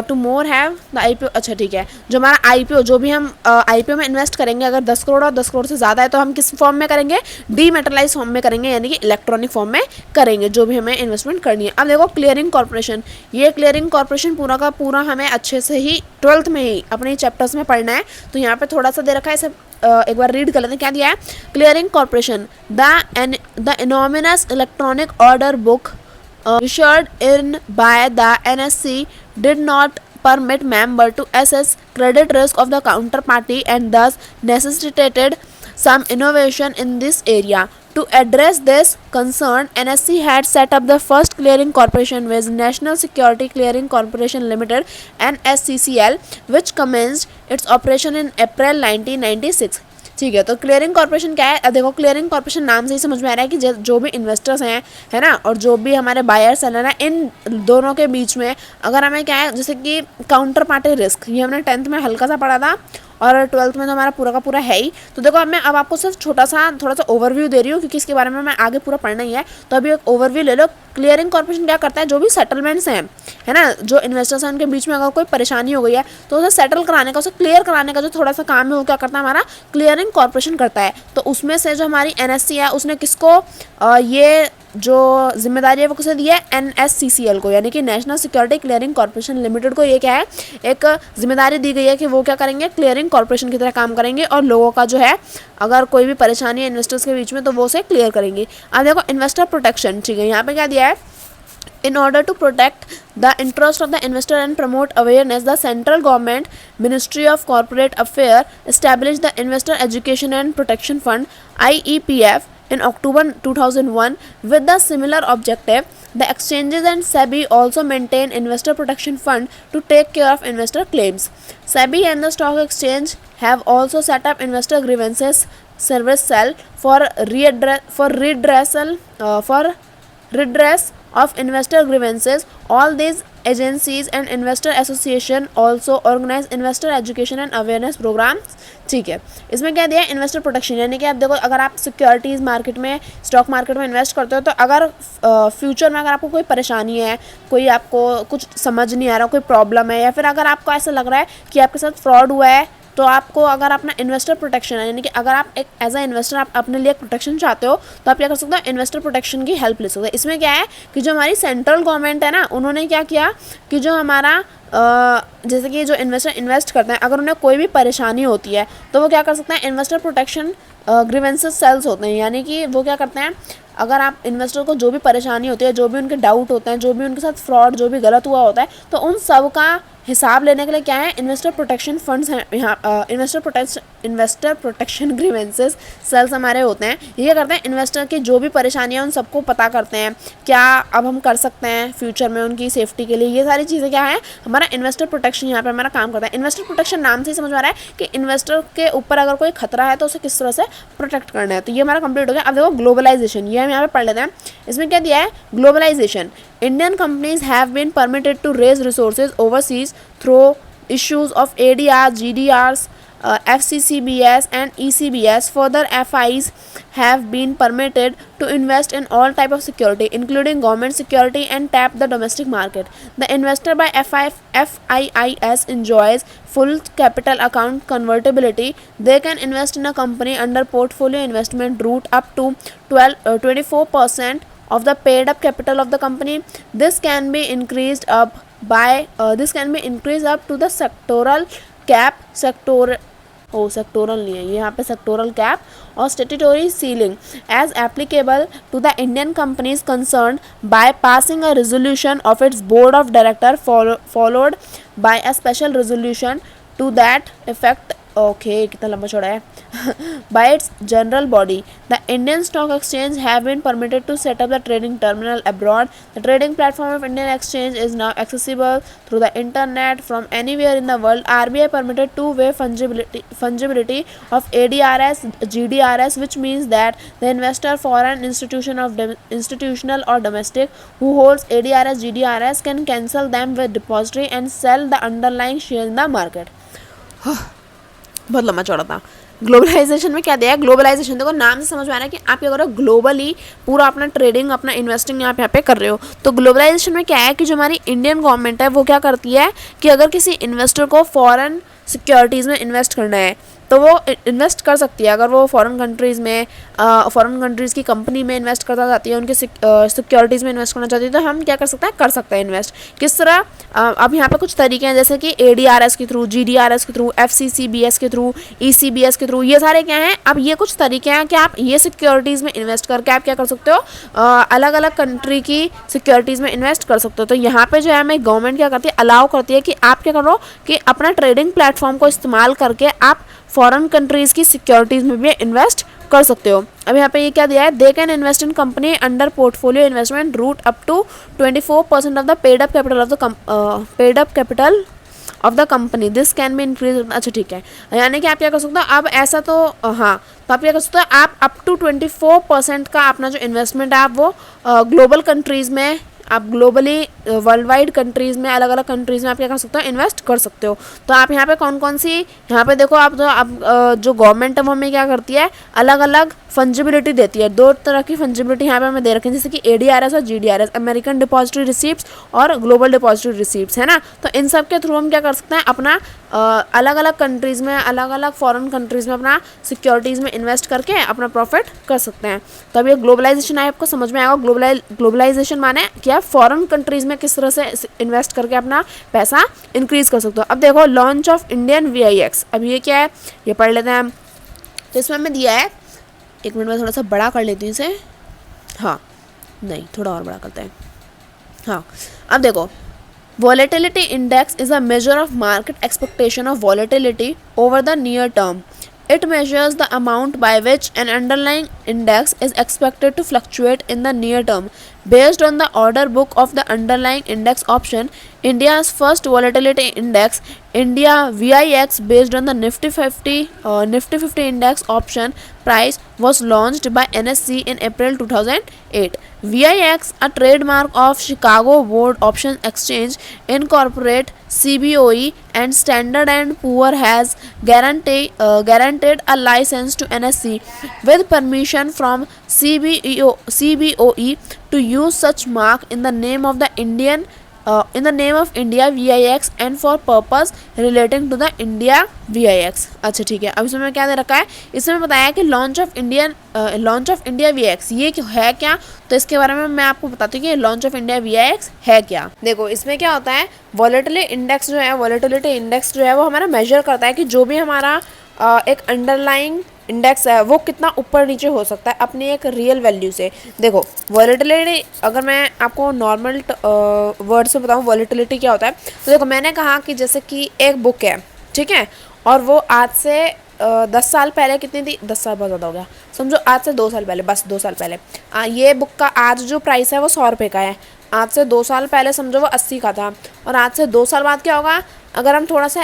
To more have the IPO, अच्छा ठीक है, जो हमारा IPO, जो भी हम IPO में इन्वेस्ट करेंगे, अगर 10 करोड़ और 10 करोड़ से ज़्यादा है तो हम किस फॉर्म में करेंगे, डीमेटरलाइज फॉर्म में करेंगे, यानी कि इलेक्ट्रॉनिक फॉर्म में करेंगे जो भी हमें इन्वेस्टमेंट करनी है। अब देखो क्लियरिंग कॉर्पोरेशन, ये क्लियरिंग कॉर्पोरेशन पूरा का पूरा हमें अच्छे से ही 12th में ही अपने चैप्टर्स में पढ़ना है। तो यहाँ पे थोड़ा सा दे रखा है, इसे एक बार रीड कर लेते हैं। क्या दिया है, clearing corporation the anonymous electronic order book issued in by the NSE did not permit member to assess credit risk of the counterparty and thus necessitated some innovation in this area. To address this concern, NSE had set up the first clearing corporation with National Security Clearing Corporation Limited (NSCCL), which commenced its operation in April 1996. ठीक है, तो clearing corporation क्या है, अब देखो clearing corporation नाम से ही समझ में आ रहा है कि जो भी इन्वेस्टर्स हैं, है ना, और जो भी हमारे बायर सेलर हैं, इन दोनों के बीच में अगर हमें क्या है, जैसे कि काउंटर पार्टी रिस्क, ये हमने 10th में हल्का सा पढ़ा था और 12th में तो हमारा पूरा का पूरा है ही। तो देखो अब आपको सिर्फ थोड़ा सा ओवरव्यू दे रही हूँ, क्योंकि इसके बारे में मैं आगे पूरा पढ़ना ही है। तो अभी एक ओवरव्यू ले लो। क्लियरिंग कॉर्पोरेशन क्या करता है, जो भी सेटलमेंट्स हैं, है ना, जो इन्वेस्टर्स हैं उनके बीच में अगर कोई परेशानी हो गई है तो उसे सेटल कराने का, उसे क्लियर कराने का जो थोड़ा सा काम है वो क्या करता है, हमारा क्लियरिंग कॉर्पोरेशन करता है। तो उसमें से जो हमारी NSE है उसने किसको ये जो जिम्मेदारी है वो किसे दी है, NSCCL को, यानी कि national security clearing corporation limited को ये क्या है, एक जिम्मेदारी दी गई है कि वो क्या करेंगे, क्लियरिंग कॉर्पोरेशन की तरह काम करेंगे और लोगों का जो है अगर कोई भी परेशानी है इन्वेस्टर्स के बीच में तो वो उसे क्लियर करेंगे। अब देखो इन्वेस्टर प्रोटेक्शन, ठीक है, यहाँ पे क्या दिया है, in order to protect the interest of the investor and promote awareness, the central government Ministry of Corporate Affairs established the Investor Education and Protection Fund (IEPF) in October 2001 with the similar objective. The exchanges and SEBI also maintain investor protection fund to take care of investor claims. SEBI and the stock exchange have also set up investor grievances service cell for redress of investor grievances. All these agencies and investor association also organise investor education and awareness programmes. ठीक है, इसमें क्या दिया है, investor protection, यानी कि आप देखो अगर आप सिक्योरिटीज़ मार्केट में, स्टॉक मार्केट में इन्वेस्ट करते हो तो अगर फ्यूचर में अगर आपको कोई परेशानी है, कोई आपको कुछ समझ नहीं आ रहा, कोई प्रॉब्लम है, या फिर अगर आपको ऐसा लग रहा है कि आपके साथ फ्रॉड हुआ है, तो आपको अगर अपना इन्वेस्टर प्रोटेक्शन है, यानी कि अगर आप एक एज अ इन्वेस्टर आप अपने लिए प्रोटेक्शन चाहते हो तो आप क्या कर सकते हो, इन्वेस्टर प्रोटेक्शन की हेल्प ले सकते हो। इसमें क्या है कि जो हमारी सेंट्रल गवर्नमेंट है ना, उन्होंने क्या किया कि जो हमारा जैसे कि जो इन्वेस्टर इन्वेस्ट करते हैं, अगर उन्हें कोई भी परेशानी होती है तो वो क्या कर सकते हैं, इन्वेस्टर प्रोटेक्शन ग्रीवेंसेस सेल्स होते हैं, यानी कि वो क्या करते हैं, अगर आप इन्वेस्टर को जो भी परेशानी होती है, जो भी उनके डाउट होते हैं, जो भी उनके साथ फ्रॉड, जो भी गलत हुआ होता है, तो उन सब का हिसाब लेने के लिए क्या है, इन्वेस्टर प्रोटेक्शन फंड्स हैं यहाँ, इन्वेस्टर प्रोटेक्शन ग्रीवेंसेस सेल्स हमारे होते हैं। ये क्या करते हैं, इन्वेस्टर की जो भी परेशानियाँ उन सबको पता करते हैं, क्या अब हम कर सकते हैं फ्यूचर में उनकी सेफ्टी के लिए, ये सारी चीज़ें क्या है, हमारा इन्वेस्टर प्रोटेक्शन यहाँ पे हमारा काम करता है। इन्वेस्टर प्रोटेक्शन नाम से ही समझ में आ रहा है कि इन्वेस्टर के ऊपर अगर कोई खतरा है तो उसे किस तरह से प्रोटेक्ट करना है। तो ये हमारा कंप्लीट हो गया। अब देखो ग्लोबलाइजेशन, ये हम यहाँ पे पढ़ लेते हैं। इसमें क्या दिया है, globalisation, Indian companies have been permitted to raise resources overseas through issues of ADR, GDRs, FCCBS and ECBS. Further, FIs have been permitted to invest in all type of security, including government security, and tap the domestic market. The investor by FIIS enjoys full capital account convertibility. They can invest in a company under portfolio investment route up to 24% of the paid up capital of the company. This can be increased up to the sectoral cap, sectoral नहीं है ये यहाँ पे, sectoral cap और statutory ceiling as applicable to the Indian companies concerned by passing a resolution of its board of director followed by a special resolution to that effect. Okay कितना लंबा छोड़ा है by its general body. The Indian Stock Exchange have been permitted to set up the trading terminal abroad. The trading platform of Indian Exchange is now accessible through the internet from anywhere in the world. RBI permitted two-way fungibility of ADRs, GDRs, which means that the investor, foreign institutional or domestic, who holds ADRs, GDRs can cancel them with depository and sell the underlying share in the market. बहुत लंबा चौड़ा था। Globalisation में क्या दिया है, globalisation देखो नाम से समझ में आ रहा है कि आप क्या करो, ग्लोबली पूरा अपना ट्रेडिंग, अपना इन्वेस्टिंग आप यहाँ पे कर रहे हो। तो ग्लोबलाइजेशन में क्या है कि जो हमारी इंडियन गवर्नमेंट है वो क्या करती है कि अगर किसी इन्वेस्टर को फॉरेन सिक्योरिटीज़ में इन्वेस्ट करना है तो वो इन्वेस्ट कर सकती है। अगर वो फॉरेन कंट्रीज़ में, फॉरेन कंट्रीज़ की कंपनी में इन्वेस्ट करना चाहती है, उनके सिक्योरिटीज़ में इन्वेस्ट करना चाहती है, तो हम क्या कर सकते हैं इन्वेस्ट किस तरह। अब यहाँ पे कुछ तरीके हैं, जैसे कि ADRs के थ्रू, GDRs के थ्रू, FCCBS के थ्रू, ECBS के थ्रू, ये सारे क्या हैं। अब ये कुछ तरीके हैं कि आप ये सिक्योरिटीज़ में इन्वेस्ट करके आप क्या कर सकते हो, अलग अलग कंट्री की सिक्योरिटीज़ में इन्वेस्ट कर सकते हो। तो यहाँ पे जो है हमें गवर्नमेंट क्या करती है, अलाउ करती है कि आप क्या करो कि अपना ट्रेडिंग प्लेटफॉर्म को इस्तेमाल करके आप फॉरेन कंट्रीज़ की सिक्योरिटीज़ में भी इन्वेस्ट कर सकते हो। अब यहाँ पे ये क्या दिया है, they can invest in company under portfolio investment route up to 24% of the paid up capital of the company. This can be increase. अच्छा ठीक है, यानी कि आप क्या कर सकते हो, अब ऐसा तो हाँ, तो आप क्या कर सकते हो, आप अप टू 24% का अपना जो इन्वेस्टमेंट है आप वो ग्लोबल कंट्रीज़ में, आप ग्लोबली वर्ल्ड वाइड कंट्रीज़ में, अलग अलग कंट्रीज़ में आप क्या कर सकते हो, इन्वेस्ट कर सकते हो। तो आप यहाँ पे कौन कौन सी, यहाँ पे देखो आप जो गवर्नमेंट है वो हमें क्या करती है, अलग अलग फंजिबिलिटी देती है। दो तरह की फंजिबिलिटी यहाँ पे हमें दे रखी है, जैसे कि ADRs और GDRs, अमेरिकन डिपॉजिटरी रिसीप्ट्स और ग्लोबल डिपॉजिटरी रिसीप्ट्स, है ना। तो इन सब के थ्रू हम क्या कर सकते हैं, अपना अलग अलग कंट्रीज़ में, अलग अलग फॉरेन कंट्रीज़ में अपना सिक्योरिटीज़ में इन्वेस्ट करके अपना प्रॉफिट कर सकते हैं। तो अब ये ग्लोबलाइजेशन है, आपको समझ में आएगा। ग्लोबलाइजेशन माने क्या, फॉरेन कंट्रीज़ में किस तरह से इन्वेस्ट करके अपना पैसा इंक्रीज़ कर सकते हो। अब देखो लॉन्च ऑफ इंडियन VIX, अब ये क्या है, ये पढ़ लेते हैं हम। तो इसमें हमें दिया है, एक मिनट में थोड़ा सा बड़ा कर लेती हूँ इसे, हाँ नहीं थोड़ा और बड़ा करते हैं, हाँ। अब देखो, volatility index is a measure of market expectation of volatility over the near term. It measures the amount by which an underlying index is expected to fluctuate in the near term. Based on the order book of the underlying index option, India's first volatility index, India VIX, based on the Nifty 50 index option, price was launched by NSE in April 2008. VIX, a trademark of Chicago Board Option Exchange, Incorporate CBOE and Standard and Poor, has guaranteed a license to NSE with permission from CBOE to use such mark in the name of India VIX and for purpose relating to the India VIX. अच्छा ठीक है, अब इसमें क्या दे रखा है, इसमें बताया कि लॉन्च ऑफ इंडिया VIX ये है क्या, तो इसके बारे में मैं आपको बताती हूँ कि लॉन्च ऑफ इंडिया VIX है क्या। देखो इसमें क्या होता है, वॉलेटिलिटी इंडेक्स जो है वो हमारा मेजर करता है कि जो भी हमारा एक अंडरलाइंग इंडेक्स है वो कितना ऊपर नीचे हो सकता है अपनी एक रियल वैल्यू से। देखो वॉलेटिलिटी, अगर मैं आपको नॉर्मल वर्ड से बताऊँ वॉलेटिलिटी क्या होता है, तो देखो मैंने कहा कि जैसे कि एक बुक है, ठीक है, और वो आज से 10 साल पहले कितनी थी, 10 साल बहुत ज़्यादा हो गया, समझो आज से 2 साल पहले, बस 2 साल पहले ये बुक का आज जो प्राइस है वो 100 रुपये का है। आज से 2 साल पहले समझो वो 80 का था, और आज से 2 साल बाद क्या होगा, अगर हम थोड़ा सा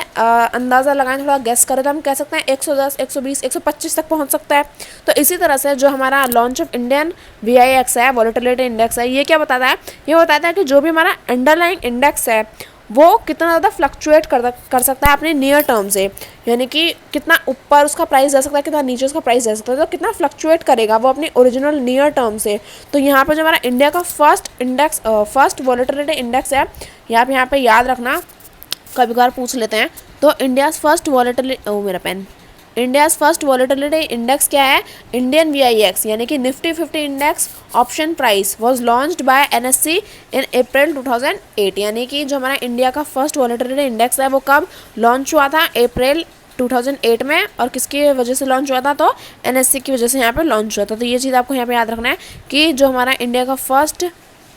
अंदाज़ा लगाएं, थोड़ा गेस करें, तो हम कह सकते हैं 110, 120, 125 तक पहुंच सकता है। तो इसी तरह से जो हमारा लॉन्च ऑफ इंडियन VIX है, वॉलेटिलिटी इंडेक्स है, ये क्या बताता है, ये बताता है कि जो भी हमारा अंडरलाइंग इंडेक्स है वो कितना ज़्यादा फ्लक्चुएट कर सकता है अपने नियर टर्म से, यानी कि कितना ऊपर उसका प्राइस जा सकता है, कितना नीचे उसका प्राइस जा सकता है, तो कितना फ्लक्चुएट करेगा वो अपनी ओरिजिनल नियर टर्म से। तो यहाँ पर जो हमारा इंडिया का फर्स्ट वॉलेटिलिटी इंडेक्स है, यहाँ पे याद रखना, कभी कभार पूछ लेते हैं, तो इंडियाज़ फर्स्ट वॉलेटिलिटी इंडेक्स क्या है, इंडियन VIX, यानी कि Nifty 50 index option price was launched by NSE in April 2008, यानी कि जो हमारा इंडिया का फर्स्ट वॉलेटिलिटी इंडेक्स है वो कब लॉन्च हुआ था, अप्रैल 2008 में, और किसकी वजह से लॉन्च हुआ था, तो NSE की वजह से यहाँ पे लॉन्च हुआ था। तो ये चीज़ आपको यहाँ पे याद रखना है कि जो हमारा इंडिया का फर्स्ट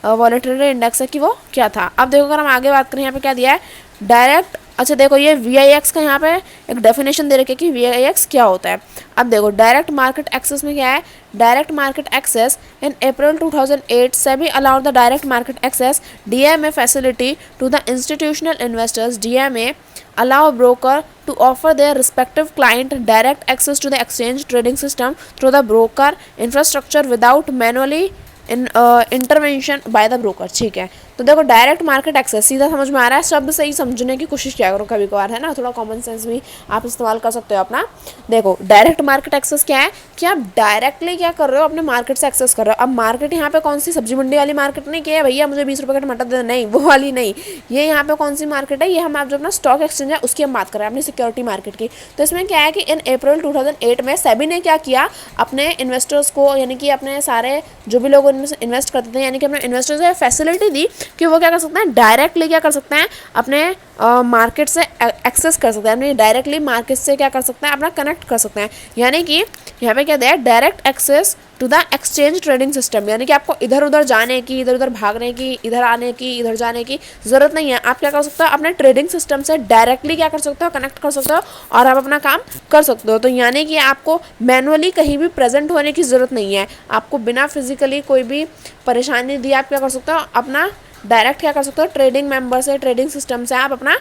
वॉलेटिलिटी इंडेक्स है कि वो क्या था। अब देखो अगर हम आगे बात करें, यहाँ पे क्या दिया है, डायरेक्ट, अच्छा देखो ये VIX का यहाँ पे एक डेफिनेशन दे रखी है कि VIX क्या होता है। अब देखो डायरेक्ट मार्केट एक्सेस में क्या है, direct market access in April 2008 SEBI allowed the direct market access DMA facility to the institutional investors. DMA allow broker to offer their respective client direct access to the exchange trading system through the broker infrastructure without manually intervention by the broker. ठीक है, तो देखो direct market access सीधा समझ में आ रहा है, शब्द सही समझने की कोशिश किया करो कभी कभार, है ना, थोड़ा कॉमन सेंस भी आप इस्तेमाल कर सकते हो अपना। देखो डायरेक्ट मार्केट एक्सेस क्या है कि आप डायरेक्टली क्या कर रहे हो, अपने मार्केट से एक्सेस कर रहे हो। अब मार्केट यहाँ पे कौन सी सब्जी मंडी वाली मार्केट नहीं कि है भैया मुझे 20 रुपये का टमाटर दे, नहीं वो वाली नहीं, ये यहाँ पे कौन सी मार्केट है, ये हम आप जो अपना स्टॉक एक्सचेंज है उसकी हम बात कर रहे हैं, अपनी सिक्योरिटी मार्केट की। तो इसमें क्या है कि इन अप्रैल 2008 में सेबी ने क्या किया, अपने इन्वेस्टर्स को, यानी कि अपने सारे जो भी लोग इन्वेस्ट करते थे, यानी कि अपने इन्वेस्टर्स को फैसिलिटी दी कि वो क्या कर सकते हैं, डायरेक्टली क्या कर सकते हैं, अपने मार्केट से एक्सेस कर सकते हैं, अपने डायरेक्टली मार्केट से क्या कर सकते हैं, अपना कनेक्ट कर सकते हैं। यानी कि यहाँ पे क्या दिया है, direct access to the exchange trading system, यानी कि आपको इधर उधर जाने की, इधर उधर भागने की, इधर आने की, इधर जाने की ज़रूरत नहीं है। आप क्या कर सकते हो, अपने ट्रेडिंग सिस्टम से डायरेक्टली क्या कर सकते हो, कनेक्ट कर सकते हो और आप अपना काम कर सकते हो। तो यानी कि आपको मैनुअली कहीं भी प्रेजेंट होने की ज़रूरत नहीं है, आपको बिना फिजिकली कोई भी परेशानी दिए आप क्या कर सकते हो, अपना डायरेक्ट क्या कर सकते हो, ट्रेडिंग मेंबर से, ट्रेडिंग सिस्टम से आप अपना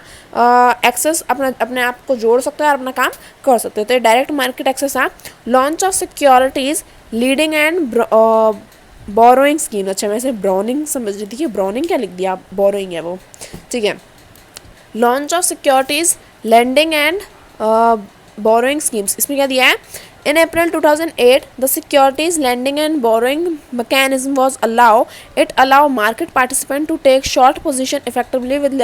एक्सेस अपने आप को जोड़ सकते हो और अपना काम कर सकते हो। तो डायरेक्ट मार्केट एक्सेस है। Launch of securities leading and borrowing scheme, अच्छा मैं इसे ब्राउनिंग समझ रही थी कि ब्राउनिंग क्या लिख दिया, बोरोइंग है वो, ठीक है। Launch of securities lending and borrowing schemes, इसमें क्या दिया है, in April 2008 the securities lending and borrowing mechanism was allow market participant to take short position effectively with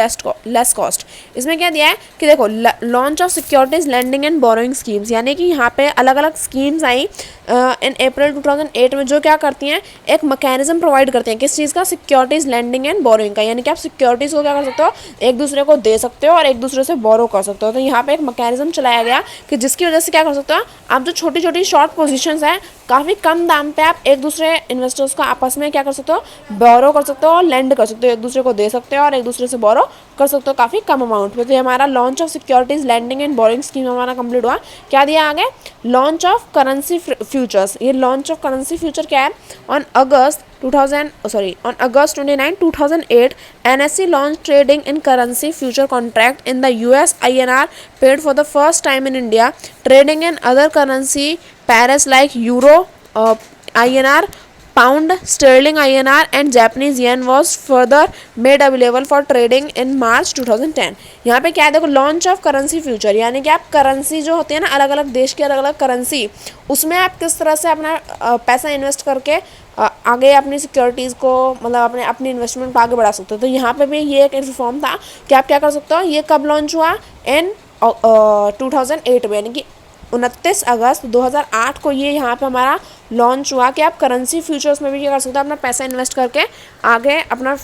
less cost। इसमें क्या दिया है कि देखो launch of securities lending and borrowing schemes, यानी कि यहाँ पे अलग अलग स्कीम्स आई इन अप्रैल 2008 में, जो क्या करती हैं, एक मैकेनिज्म प्रोवाइड करती हैं, किस चीज़ का, सिक्योरिटीज लेंडिंग एंड बोरोइंग का, यानी कि आप सिक्योरिटीज़ को क्या कर सकते हो, एक दूसरे को दे सकते हो और एक दूसरे से बोरो कर सकते हो। तो यहाँ पे एक मैकेनिज्म चलाया गया कि जिसकी वजह से क्या कर सकते हो, आप जो छोटी छोटी शॉर्ट पोजीशंस हैं काफ़ी कम दाम पे आप एक दूसरे इन्वेस्टर्स को आपस में क्या कर सकते हो, बोरो कर सकते हो और लेंड कर सकते हो, एक दूसरे को दे सकते हो और एक दूसरे से बोरो कर सकते हो काफ़ी कम अमाउंट पे। तो ये हमारा launch of securities lending and borrowing scheme हमारा कंप्लीट हुआ। क्या दिया आगे, लॉन्च ऑफ करेंसी फ्यूचर्स। ये लॉन्च ऑफ करेंसी फ्यूचर क्या है, on August 29, 2008 NSE launched trading in currency future contract in the US INR paid for the first time in India. Trading in other currency Paris like euro, INR, pound sterling INR and Japanese yen was further made available for trading in March 2010। यहाँ पे क्या है देखो, launch of currency future, यानी कि आप currency जो होती है ना, अलग अलग देश की अलग अलग करेंसी, उसमें आप किस तरह से अपना पैसा इन्वेस्ट करके आगे अपनी सिक्योरिटीज़ को, मतलब अपने अपनी इन्वेस्टमेंट को आगे बढ़ा सकते हो। तो यहाँ पे भी ये एक रिफॉर्म था कि आप क्या कर सकते हो। ये कब लॉन्च हुआ? इन 2008 में, यानी कि 29 अगस्त 2008 को ये यहाँ पे हमारा लॉन्च हुआ कि आप करेंसी फ्यूचर्स में भी क्या कर सकते हो, अपना पैसा इन्वेस्ट करके आगे अपना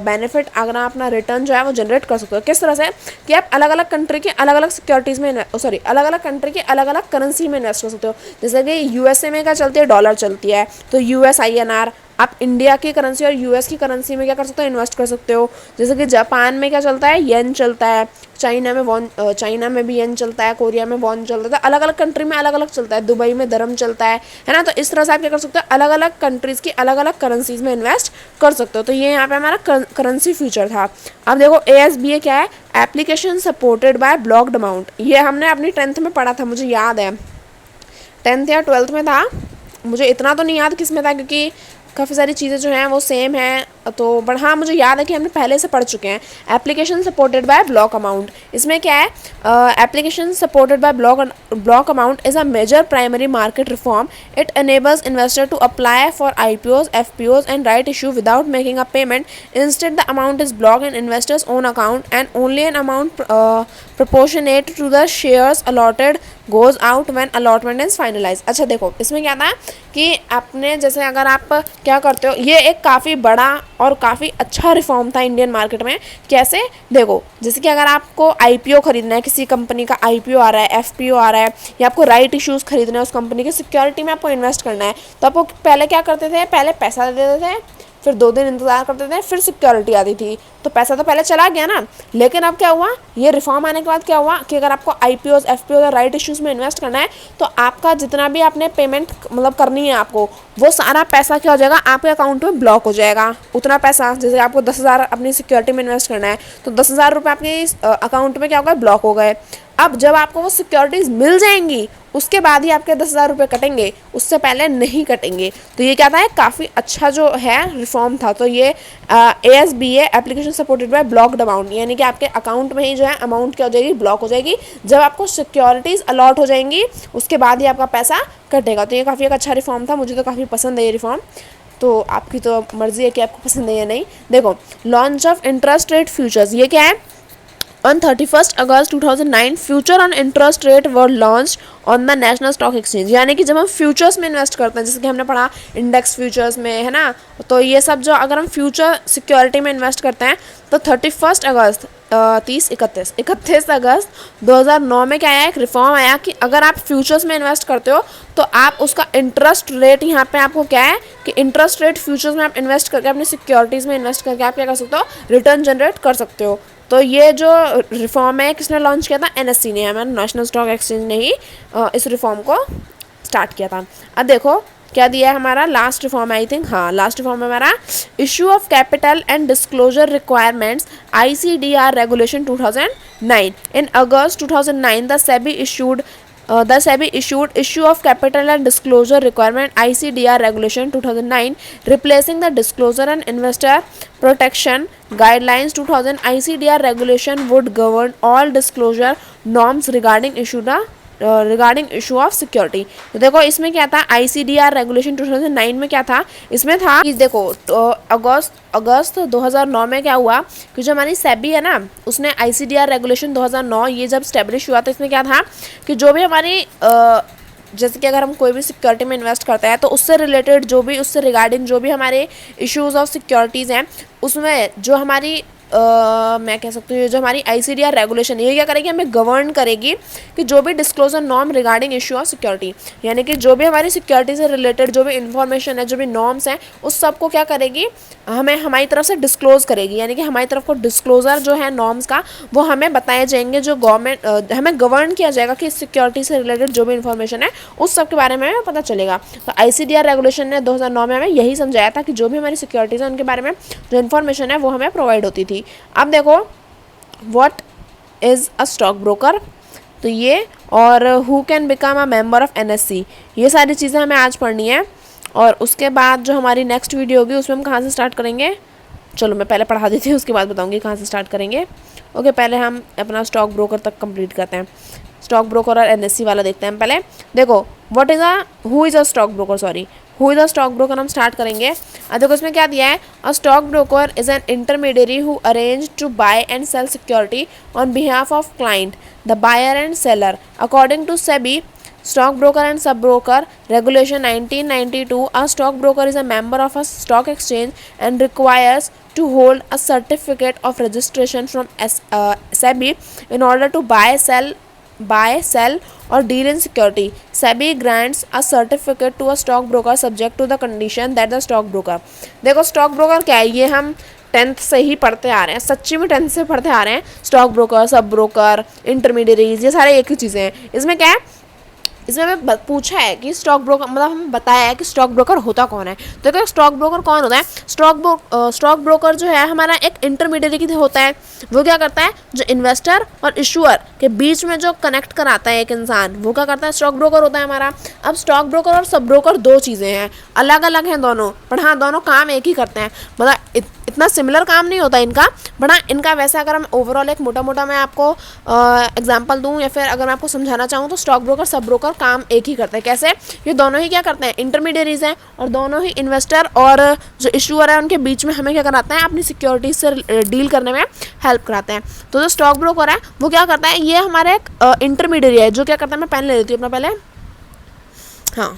बेनिफिट, आगे अपना रिटर्न जो है वो जनरेट कर सकते हो। किस तरह से कि आप अलग अलग कंट्री के अलग अलग सिक्योरिटीज़ में अलग अलग कंट्री के अलग अलग करेंसी में इन्वेस्ट कर सकते हो। जैसे कि यूएसए में क्या चलती है, डॉलर चलती है, तो US INR, आप इंडिया की करेंसी और यूएस की करेंसी में क्या कर सकते हो, इन्वेस्ट कर सकते हो। जैसे कि जापान में क्या चलता है, येन चलता है, चाइना में वॉन, चाइना में भी येन चलता है, कोरिया में वॉन चलता है, अलग अलग कंट्री में अलग अलग चलता है, दुबई में दरम चलता है ना। तो इस तरह से आप क्या कर सकते हो, अलग अलग कंट्रीज़ की अलग अलग करेंसीज में इन्वेस्ट कर सकते हो। तो ये यहाँ पे हमारा करेंसी फ्यूचर था। अब देखो ASBA क्या है, application supported bye blocked amount. ये हमने अपनी 10th में पढ़ा था, मुझे याद है 10th या 12th में था, मुझे इतना तो नहीं याद किस में था, क्योंकि काफ़ी सारी चीज़ें जो हैं वो सेम हैं। तो बट हाँ, मुझे याद है कि हमने पहले से पढ़ चुके हैं। Application supported by block amount, इसमें क्या है, application supported by block amount is a major primary market reform. It enables investor to apply for IPOs, FPOs and right issue without making a payment. Instead, the amount is blocked in investor's own account and only an amount proportionate to the shares allotted goes out when allotment is finalized। अच्छा देखो, इसमें क्या था कि आपने जैसे अगर आप क्या करते हो, ये एक काफ़ी बड़ा और काफ़ी अच्छा रिफॉर्म था इंडियन मार्केट में। कैसे देखो, जैसे कि अगर आपको IPO खरीदना है, किसी कंपनी का IPO आ रहा है, FPO आ रहा है, या आपको राइट इश्यूज़ खरीदना है, उस कंपनी की सिक्योरिटी में आपको इन्वेस्ट करना है, तो आपको पहले क्या करते थे, पहले पैसा दे देते थे, फिर 2 दिन इंतज़ार करते थे, फिर सिक्योरिटी आती थी। तो पैसा तो पहले चला गया ना। लेकिन अब क्या हुआ, ये रिफॉर्म आने के बाद क्या हुआ कि अगर आपको IPOs, FPOs और राइट इश्यूज़ में इन्वेस्ट करना है, तो आपका जितना भी आपने पेमेंट मतलब करनी है आपको, वो सारा पैसा क्या हो जाएगा, आपके अकाउंट में ब्लॉक हो जाएगा। उतना पैसा, जैसे आपको 10,000 अपनी सिक्योरिटी में इन्वेस्ट करना है, तो 10,000 रुपये आपके अकाउंट में क्या होगा, ब्लॉक हो गए। अब जब आपको वो सिक्योरिटीज़ मिल जाएंगी, उसके बाद ही आपके 10,000 रुपये कटेंगे, उससे पहले नहीं कटेंगे। तो ये क्या था, काफ़ी अच्छा जो है रिफॉर्म था। तो ये ASBA application supported bye blocked amount, यानी कि आपके अकाउंट में ही जो है अमाउंट क्या हो जाएगी, ब्लॉक हो जाएगी। जब आपको सिक्योरिटीज़ अलॉट हो जाएंगी, उसके बाद ही आपका पैसा कटेगा। तो ये काफ़ी एक अच्छा रिफॉर्म था, मुझे तो काफ़ी पसंद है ये रिफॉर्म। तो आपकी तो मर्ज़ी है कि आपको पसंद है या नहीं। देखो, launch of interest rate futures, ये क्या है, On 31st August 2009, future on interest rate were launch on the national stock exchange. यानी कि जब हम फ्यूचर्स में इन्वेस्ट करते हैं, जैसे कि हमने पढ़ा इंडेक्स फ्यूचर्स में, है ना, तो ये सब जो अगर हम फ्यूचर सिक्योरिटी में इन्वेस्ट करते हैं, तो 31 अगस्त 31 अगस्त 2009 में क्या आया, एक रिफॉर्म आया कि अगर आप फ्यूचर्स में इन्वेस्ट करते हो, तो आप उसका इंटरेस्ट रेट, यहाँ पे आपको क्या है कि इंटरेस्ट रेट फ्यूचर्स में आप इन्वेस्ट करके, अपनी सिक्योरिटीज़ में इन्वेस्ट करके आप क्या कर सकते हो, रिटर्न जनरेट कर सकते हो। तो ये जो रिफॉर्म है, किसने लॉन्च किया था, NSE ने, हमारा नेशनल स्टॉक एक्सचेंज ने ही इस रिफॉर्म को स्टार्ट किया था। अब देखो क्या दिया है हमारा लास्ट रिफॉर्म, आई थिंक, हाँ लास्ट रिफॉर्म है हमारा, issue of capital and disclosure requirements ICDR regulation 2009। In August 2009 the SEBI issued issue of capital and disclosure requirement ICDR regulation 2009, replacing the disclosure and investor protection guidelines 2000। ICDR regulation would govern all disclosure norms regarding issue of security. तो देखो इसमें क्या था, ICDR regulation 2009 में क्या था, इसमें था कि देखो अगस्त 2009 में क्या हुआ कि जो हमारी SEBI है ना, उसने ICDR रेगुलेशन 2009 ये जब स्टेब्लिश हुआ, तो इसमें क्या था कि जो भी हमारी जैसे कि अगर हम कोई भी सिक्योरिटी में इन्वेस्ट करते हैं, तो उससे रिलेटेड जो भी, उससे रिगार्डिंग जो भी हमारे इश्यूज़ ऑफ सिक्योरिटीज़ हैं, उसमें जो हमारी मैं कह सकती हूँ जो हमारी ICDR रेगुलेशन, ये क्या करेगी, हमें गवर्न करेगी कि जो भी disclosure norm regarding issue of security, यानी कि जो भी हमारी सिक्योरिटी से रिलेटेड जो भी इन्फॉर्मेशन है, जो भी नॉर्म्स हैं, उस सब को क्या करेगी, हमें हमारी तरफ से डिस्क्लोज करेगी। यानी कि हमारी तरफ को डिस्क्लोजर जो है नॉर्म्स का, वो हमें बताए जाएंगे, जो गवर्नमेंट हमें गवर्न किया जाएगा कि सिक्योरिटी से रिलेटेड जो भी इन्फॉर्मेशन है, उस सब के बारे में हमें पता चलेगा। तो ICDR रेगुलेशन ने 2009 में हमें यही समझाया था कि जो भी हमारी सिक्योरिटीज़ है, उनके बारे में जो इन्फॉर्मेशन है, वो हमें प्रोवाइड होती थी। अब देखो, what is a stock broker. तो ये, और who can become a member of NSC, ये सारी चीज़ें हमें आज पढ़नी है। और उसके बाद जो हमारी नेक्स्ट वीडियो होगी उसमें हम कहाँ से स्टार्ट करेंगे, चलो मैं पहले पढ़ा देती हूँ, उसके बाद बताऊँगी कहाँ से स्टार्ट करेंगे। ओके, पहले हम अपना स्टॉक ब्रोकर तक कंप्लीट करते हैं। स्टॉक ब्रोकर और NSC वाला देखते हैं पहले। देखो what is who is a stock broker, sorry who is a stock broker हम स्टार्ट करेंगे। अब देखो इसमें क्या दिया है, a stock broker is an intermediary who arrange to buy and sell security on behalf of client, the buyer and seller, according to SEBI Stock Broker and Sub-Broker Regulation 1992, a stockbroker is a member of a stock exchange and requires to hold a certificate of registration from SEBI in order to buy, sell or deal in security. SEBI grants a certificate to a stockbroker subject to the condition that the stockbroker, देखो stock broker क्या है, ये हम 10th से ही पढ़ते आ रहे हैं, सच्ची में 10th से पढ़ते आ रहे हैं। Stock broker, sub broker, intermediaries, ये सारे एक ही चीज़ें हैं। इसमें क्या है, इसमें हमें पूछा है कि स्टॉक ब्रोकर, मतलब हमें बताया है कि स्टॉक ब्रोकर होता कौन है। तो देखो स्टॉक ब्रोकर कौन होता है, स्टॉक ब्रोकर जो है हमारा एक इंटरमीडियरी की होता है। वो क्या करता है, जो इन्वेस्टर और इशूअर के बीच में जो कनेक्ट कराता है एक इंसान, वो क्या करता है, स्टॉक ब्रोकर होता है हमारा। अब स्टॉक ब्रोकर और सब ब्रोकर दो चीज़ें हैं, अलग अलग हैं दोनों, पर हाँ दोनों काम एक ही करते हैं। मतलब इतना सिमिलर काम नहीं होता इनका, बट हाँ इनका वैसा अगर हम ओवरऑल एक मोटा मोटा मैं आपको एग्जांपल दूं या फिर अगर मैं आपको समझाना चाहूँ तो स्टॉक ब्रोकर सब ब्रोकर काम एक ही करते हैं। कैसे, ये दोनों ही क्या करते हैं, इंटरमीडियरीज हैं, और दोनों ही इन्वेस्टर और जो इशूअर है उनके बीच में हमें क्या कराते हैं, अपनी सिक्योरिटी से डील करने में हेल्प कराते हैं। तो जो स्टॉक ब्रोकर है वो क्या करता है, ये हमारे एक इंटरमीडियरी है जो क्या करता है, मैं पेन ले लेती हूँ अपना पहले। हाँ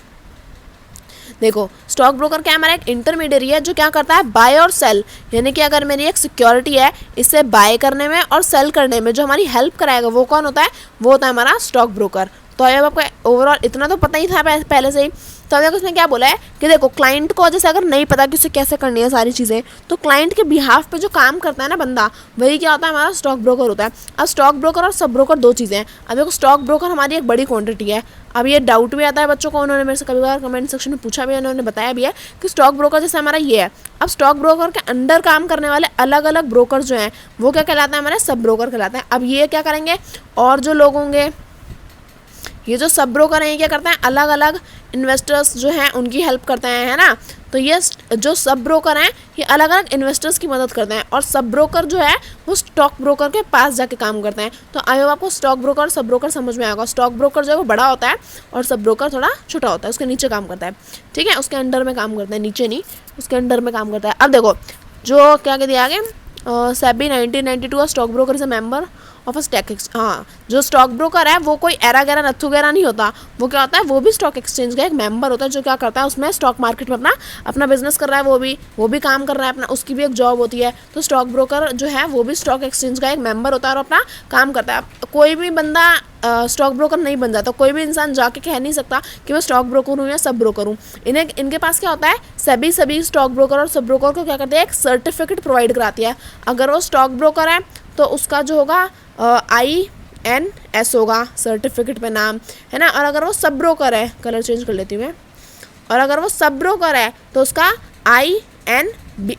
देखो स्टॉक ब्रोकर क्या है, हमारा एक इंटरमीडियरी है जो क्या करता है, बाय और सेल, यानी कि अगर मेरी एक सिक्योरिटी है इसे बाय करने में और सेल करने में जो हमारी हेल्प कराएगा वो कौन होता है, वो होता है हमारा स्टॉक ब्रोकर। तो अब आपको ओवरऑल इतना तो पता ही था पहले से ही। तो अब देखो उसमें क्या बोला है कि देखो क्लाइंट को जैसे अगर नहीं पता कि उसे कैसे करनी है सारी चीज़ें, तो क्लाइंट के बिहाफ पे जो काम करता है ना बंदा, वही क्या होता है, हमारा स्टॉक ब्रोकर होता है। अब स्टॉक ब्रोकर और सब ब्रोकर दो चीज़ें हैं। अब देखो स्टॉक ब्रोकर हमारी एक बड़ी क्वांटिटी है। अब ये डाउट भी आता है बच्चों को, उन्होंने मेरे से कभी बार कमेंट सेक्शन में पूछा भी है, उन्होंने बताया भी है कि स्टॉक ब्रोकर जैसे हमारा ये है। अब स्टॉक ब्रोकर के अंडर काम करने वाले अलग अलग ब्रोकर जो हैं वो क्या कहलाते हैं, हमारे सब ब्रोकर कहलाते हैं। अब ये क्या करेंगे, और जो लोग होंगे, ये जो सब ब्रोकर हैं ये क्या करते हैं, अलग अलग इन्वेस्टर्स जो हैं उनकी हेल्प करते हैं, है ना। तो ये जो सब ब्रोकर हैं ये अलग अलग इन्वेस्टर्स की मदद करते हैं, और सब ब्रोकर जो है वो स्टॉक ब्रोकर के पास जाके काम करते हैं। तो आई होप आपको स्टॉक ब्रोकर और सब ब्रोकर समझ में आएगा। स्टॉक ब्रोकर जो है वो बड़ा होता है और सब ब्रोकर थोड़ा छोटा होता है, उसके नीचे काम करता है, ठीक है, उसके अंडर में काम करता है, नीचे नहीं, उसके अंडर में काम करता है। अब देखो जो क्या दिया आगे, SEBI 1992 stock broker is a member of a stock exchange. हाँ, जो स्टॉक ब्रोकर है वो कोई एरा गैरा नत्थु गैरा नहीं होता, वो क्या होता है, वो भी स्टॉक एक्सचेंज का एक मेंबर होता है जो क्या करता है, उसमें स्टॉक मार्केट में अपना बिजनेस कर रहा है, वो भी काम कर रहा है अपना, उसकी भी एक जॉब होती है। तो स्टॉक ब्रोकर जो है वो भी स्टॉक एक्सचेंज का एक मेंबर होता है और अपना काम करता है। कोई भी बंदा स्टॉक ब्रोकर नहीं बन जाता, कोई भी इंसान जाके कह नहीं सकता कि मैं स्टॉक ब्रोकर हूँ या सब ब्रोकर हूँ। इनके पास क्या होता है, सभी स्टॉक ब्रोकर और सब ब्रोकर को क्या करते हैं, एक सर्टिफिकेट प्रोवाइड कराती है। अगर वो स्टॉक ब्रोकर है तो उसका जो होगा INS होगा सर्टिफिकेट पे नाम, है ना। और अगर वो सब ब्रोकर है, कलर चेंज कर लेती हूँ मैं, और अगर वो सब ब्रोकर है तो उसका INB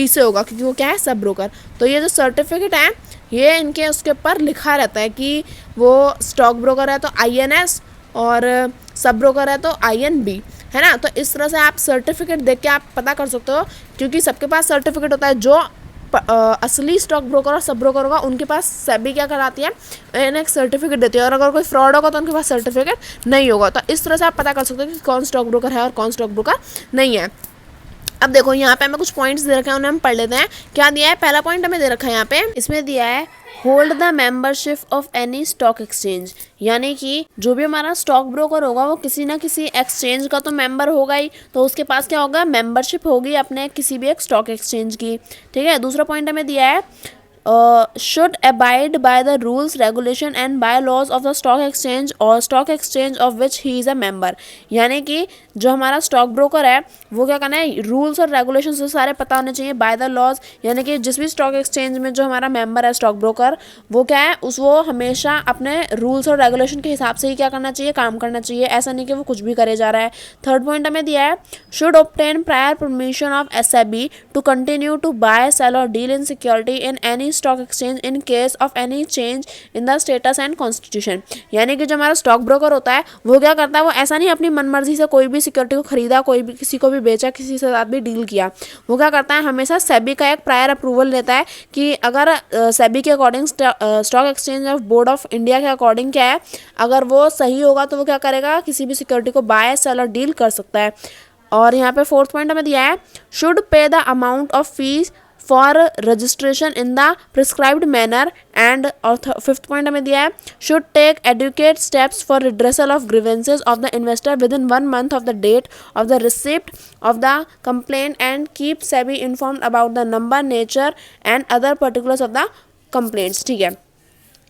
से होगा, क्योंकि वो क्या है, सब ब्रोकर। तो ये जो सर्टिफिकेट है ये इनके उसके ऊपर लिखा रहता है कि वो स्टॉक ब्रोकर है तो INS और सब ब्रोकर है तो INB, है ना। तो इस तरह से आप सर्टिफिकेट देख के आप पता कर सकते हो, क्योंकि सबके पास सर्टिफिकेट होता है। जो असली स्टॉक ब्रोकर और सब ब्रोकर होगा उनके पास सेबी क्या कराती है, इन्हें एक सर्टिफिकेट देती है, और अगर कोई फ्रॉड होगा तो उनके पास सर्टिफिकेट नहीं होगा। तो इस तरह से आप पता कर सकते हो कि कौन स्टॉक ब्रोकर है और कौन स्टॉक ब्रोकर नहीं है। अब देखो यहाँ पे हमें कुछ पॉइंट्स दे रखे हैं, उन्हें हम पढ़ लेते हैं। क्या दिया है, पहला पॉइंट हमें दे रखा है यहाँ पे, इसमें दिया है hold the membership of any stock exchange, यानी कि जो भी हमारा स्टॉक ब्रोकर होगा वो किसी ना किसी एक्सचेंज का तो मेंबर होगा ही, तो उसके पास क्या होगा, मेंबरशिप होगी अपने किसी भी एक स्टॉक एक्सचेंज की, ठीक है। दूसरा पॉइंट हमें दिया है should abide by the rules, regulation and bylaws of the stock exchange or stock exchange of which he is a member, यानी कि जो हमारा स्टॉक ब्रोकर है वो क्या करना है, रूल्स और रेगुलेशंस तो सारे पता होने चाहिए बाय द लॉज, यानी कि जिस भी स्टॉक एक्सचेंज में जो हमारा मेंबर है स्टॉक ब्रोकर वो क्या है वो हमेशा अपने रूल्स और रेगुलेशन के हिसाब से ही क्या करना चाहिए, काम करना चाहिए, ऐसा नहीं कि वो कुछ भी करे जा रहा है। थर्ड पॉइंट हमें दिया है, should obtain prior permission of SEBI to continue to buy sell or deal in security in any stock exchange in case of any change in the status and constitution. यानी कि जो हमारा stock broker होता है वो क्या करता है, वो ऐसा नहीं अपनी मनमर्जी से कोई भी सिक्योरिटी को खरीदा, कोई भी किसी को भी बेचा, किसी से साथ भी डील किया, वो क्या करता है हमेशा सेबी का एक प्रायर अप्रूवल लेता है कि अगर सेबी के according stock exchange of board of India के अकॉर्डिंग क्या है, अगर वो सही होगा तो वो क्या करेगा, किसी भी सिक्योरिटी को बाय सेल और डील कर सकता है। और यहाँ पे फोर्थ पॉइंट हमें दिया है, should pay the amount of fees for registration in the prescribed manner and. और फिफ्थ पॉइंट हमें दिया है, should take adequate steps for redressal of grievances of the investor within 1 month of the date of the receipt of the complaint and keep SEBI informed about the number, nature and other particulars of the complaints. ठीक है,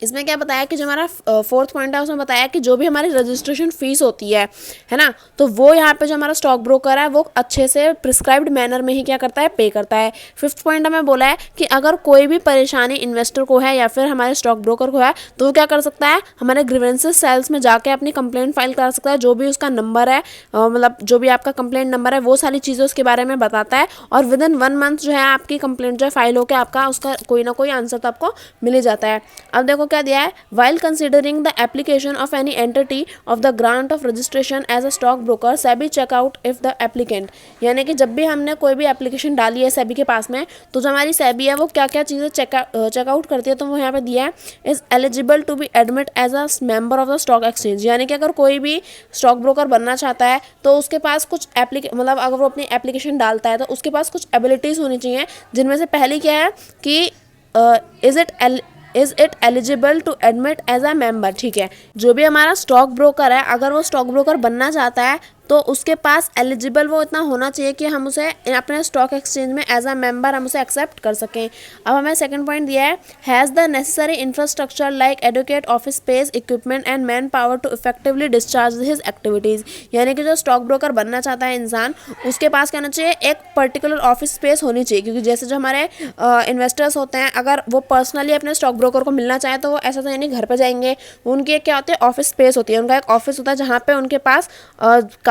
इसमें क्या बताया कि जो हमारा fourth point है उसमें बताया कि जो भी हमारी रजिस्ट्रेशन फीस होती है ना, तो वो यहाँ पे जो हमारा स्टॉक ब्रोकर है वो अच्छे से प्रिस्क्राइब्ड मैनर में ही क्या करता है, पे करता है। फिफ्थ पॉइंट हमें बोला है कि अगर कोई भी परेशानी इन्वेस्टर को है या फिर हमारे स्टॉक ब्रोकर को है तो वो क्या कर सकता है, हमारे ग्रीवेंसेस सेल्स में जाके अपनी कंप्लेंट फाइल कर सकता है, जो भी उसका नंबर है, मतलब जो भी आपका कंप्लेंट नंबर है वो सारी चीज़ें उसके बारे में बताता है, और विद इन 1 month जो है आपकी कंप्लेंट जो है फाइल होकर आपका उसका कोई ना कोई आंसर तो आपको मिल ही जाता है। अब देखो क्या दिया है, while considering the application of any entity of the grant of registration as a stock broker, SEBI check out if the applicant, यानी कि जब भी हमने कोई भी एप्लीकेशन डाली है SEBI के पास में तो जो हमारी SEBI है वो क्या क्या चीज़ें चेकआउट करती है, तो वो यहाँ पे दिया है, is eligible to be admit as a member of the stock exchange. यानी कि अगर कोई भी स्टॉक ब्रोकर बनना चाहता है तो उसके पास कुछ मतलब अगर वो अपनी एप्लीकेशन डालता है तो उसके पास कुछ एबिलिटीज़ होनी चाहिए, जिनमें से पहली क्या है कि is it eligible to admit as a member. ठीक है, जो भी हमारा स्टॉक ब्रोकर है अगर वो स्टॉक ब्रोकर बनना चाहता है तो उसके पास एलिजिबल वो इतना होना चाहिए कि हम उसे अपने स्टॉक एक्सचेंज में एज अ मेंबर हम उसे एक्सेप्ट कर सकें। अब हमें सेकंड पॉइंट दिया है, has the necessary infrastructure like adequate, office space, equipment and man power to effectively discharge his activities. यानी कि जो स्टॉक ब्रोकर बनना चाहता है इंसान, उसके पास क्या होना चाहिए, एक पर्टिकुलर ऑफिस स्पेस होनी चाहिए, क्योंकि जैसे जो हमारे इन्वेस्टर्स होते हैं अगर वो पर्सनली अपने स्टॉक ब्रोकर को मिलना चाहे तो वो ऐसा तो यानी घर पर जाएंगे, उनकी एक क्या होती है, ऑफिस स्पेस होती है, उनका एक ऑफिस होता है जहाँ पे उनके पास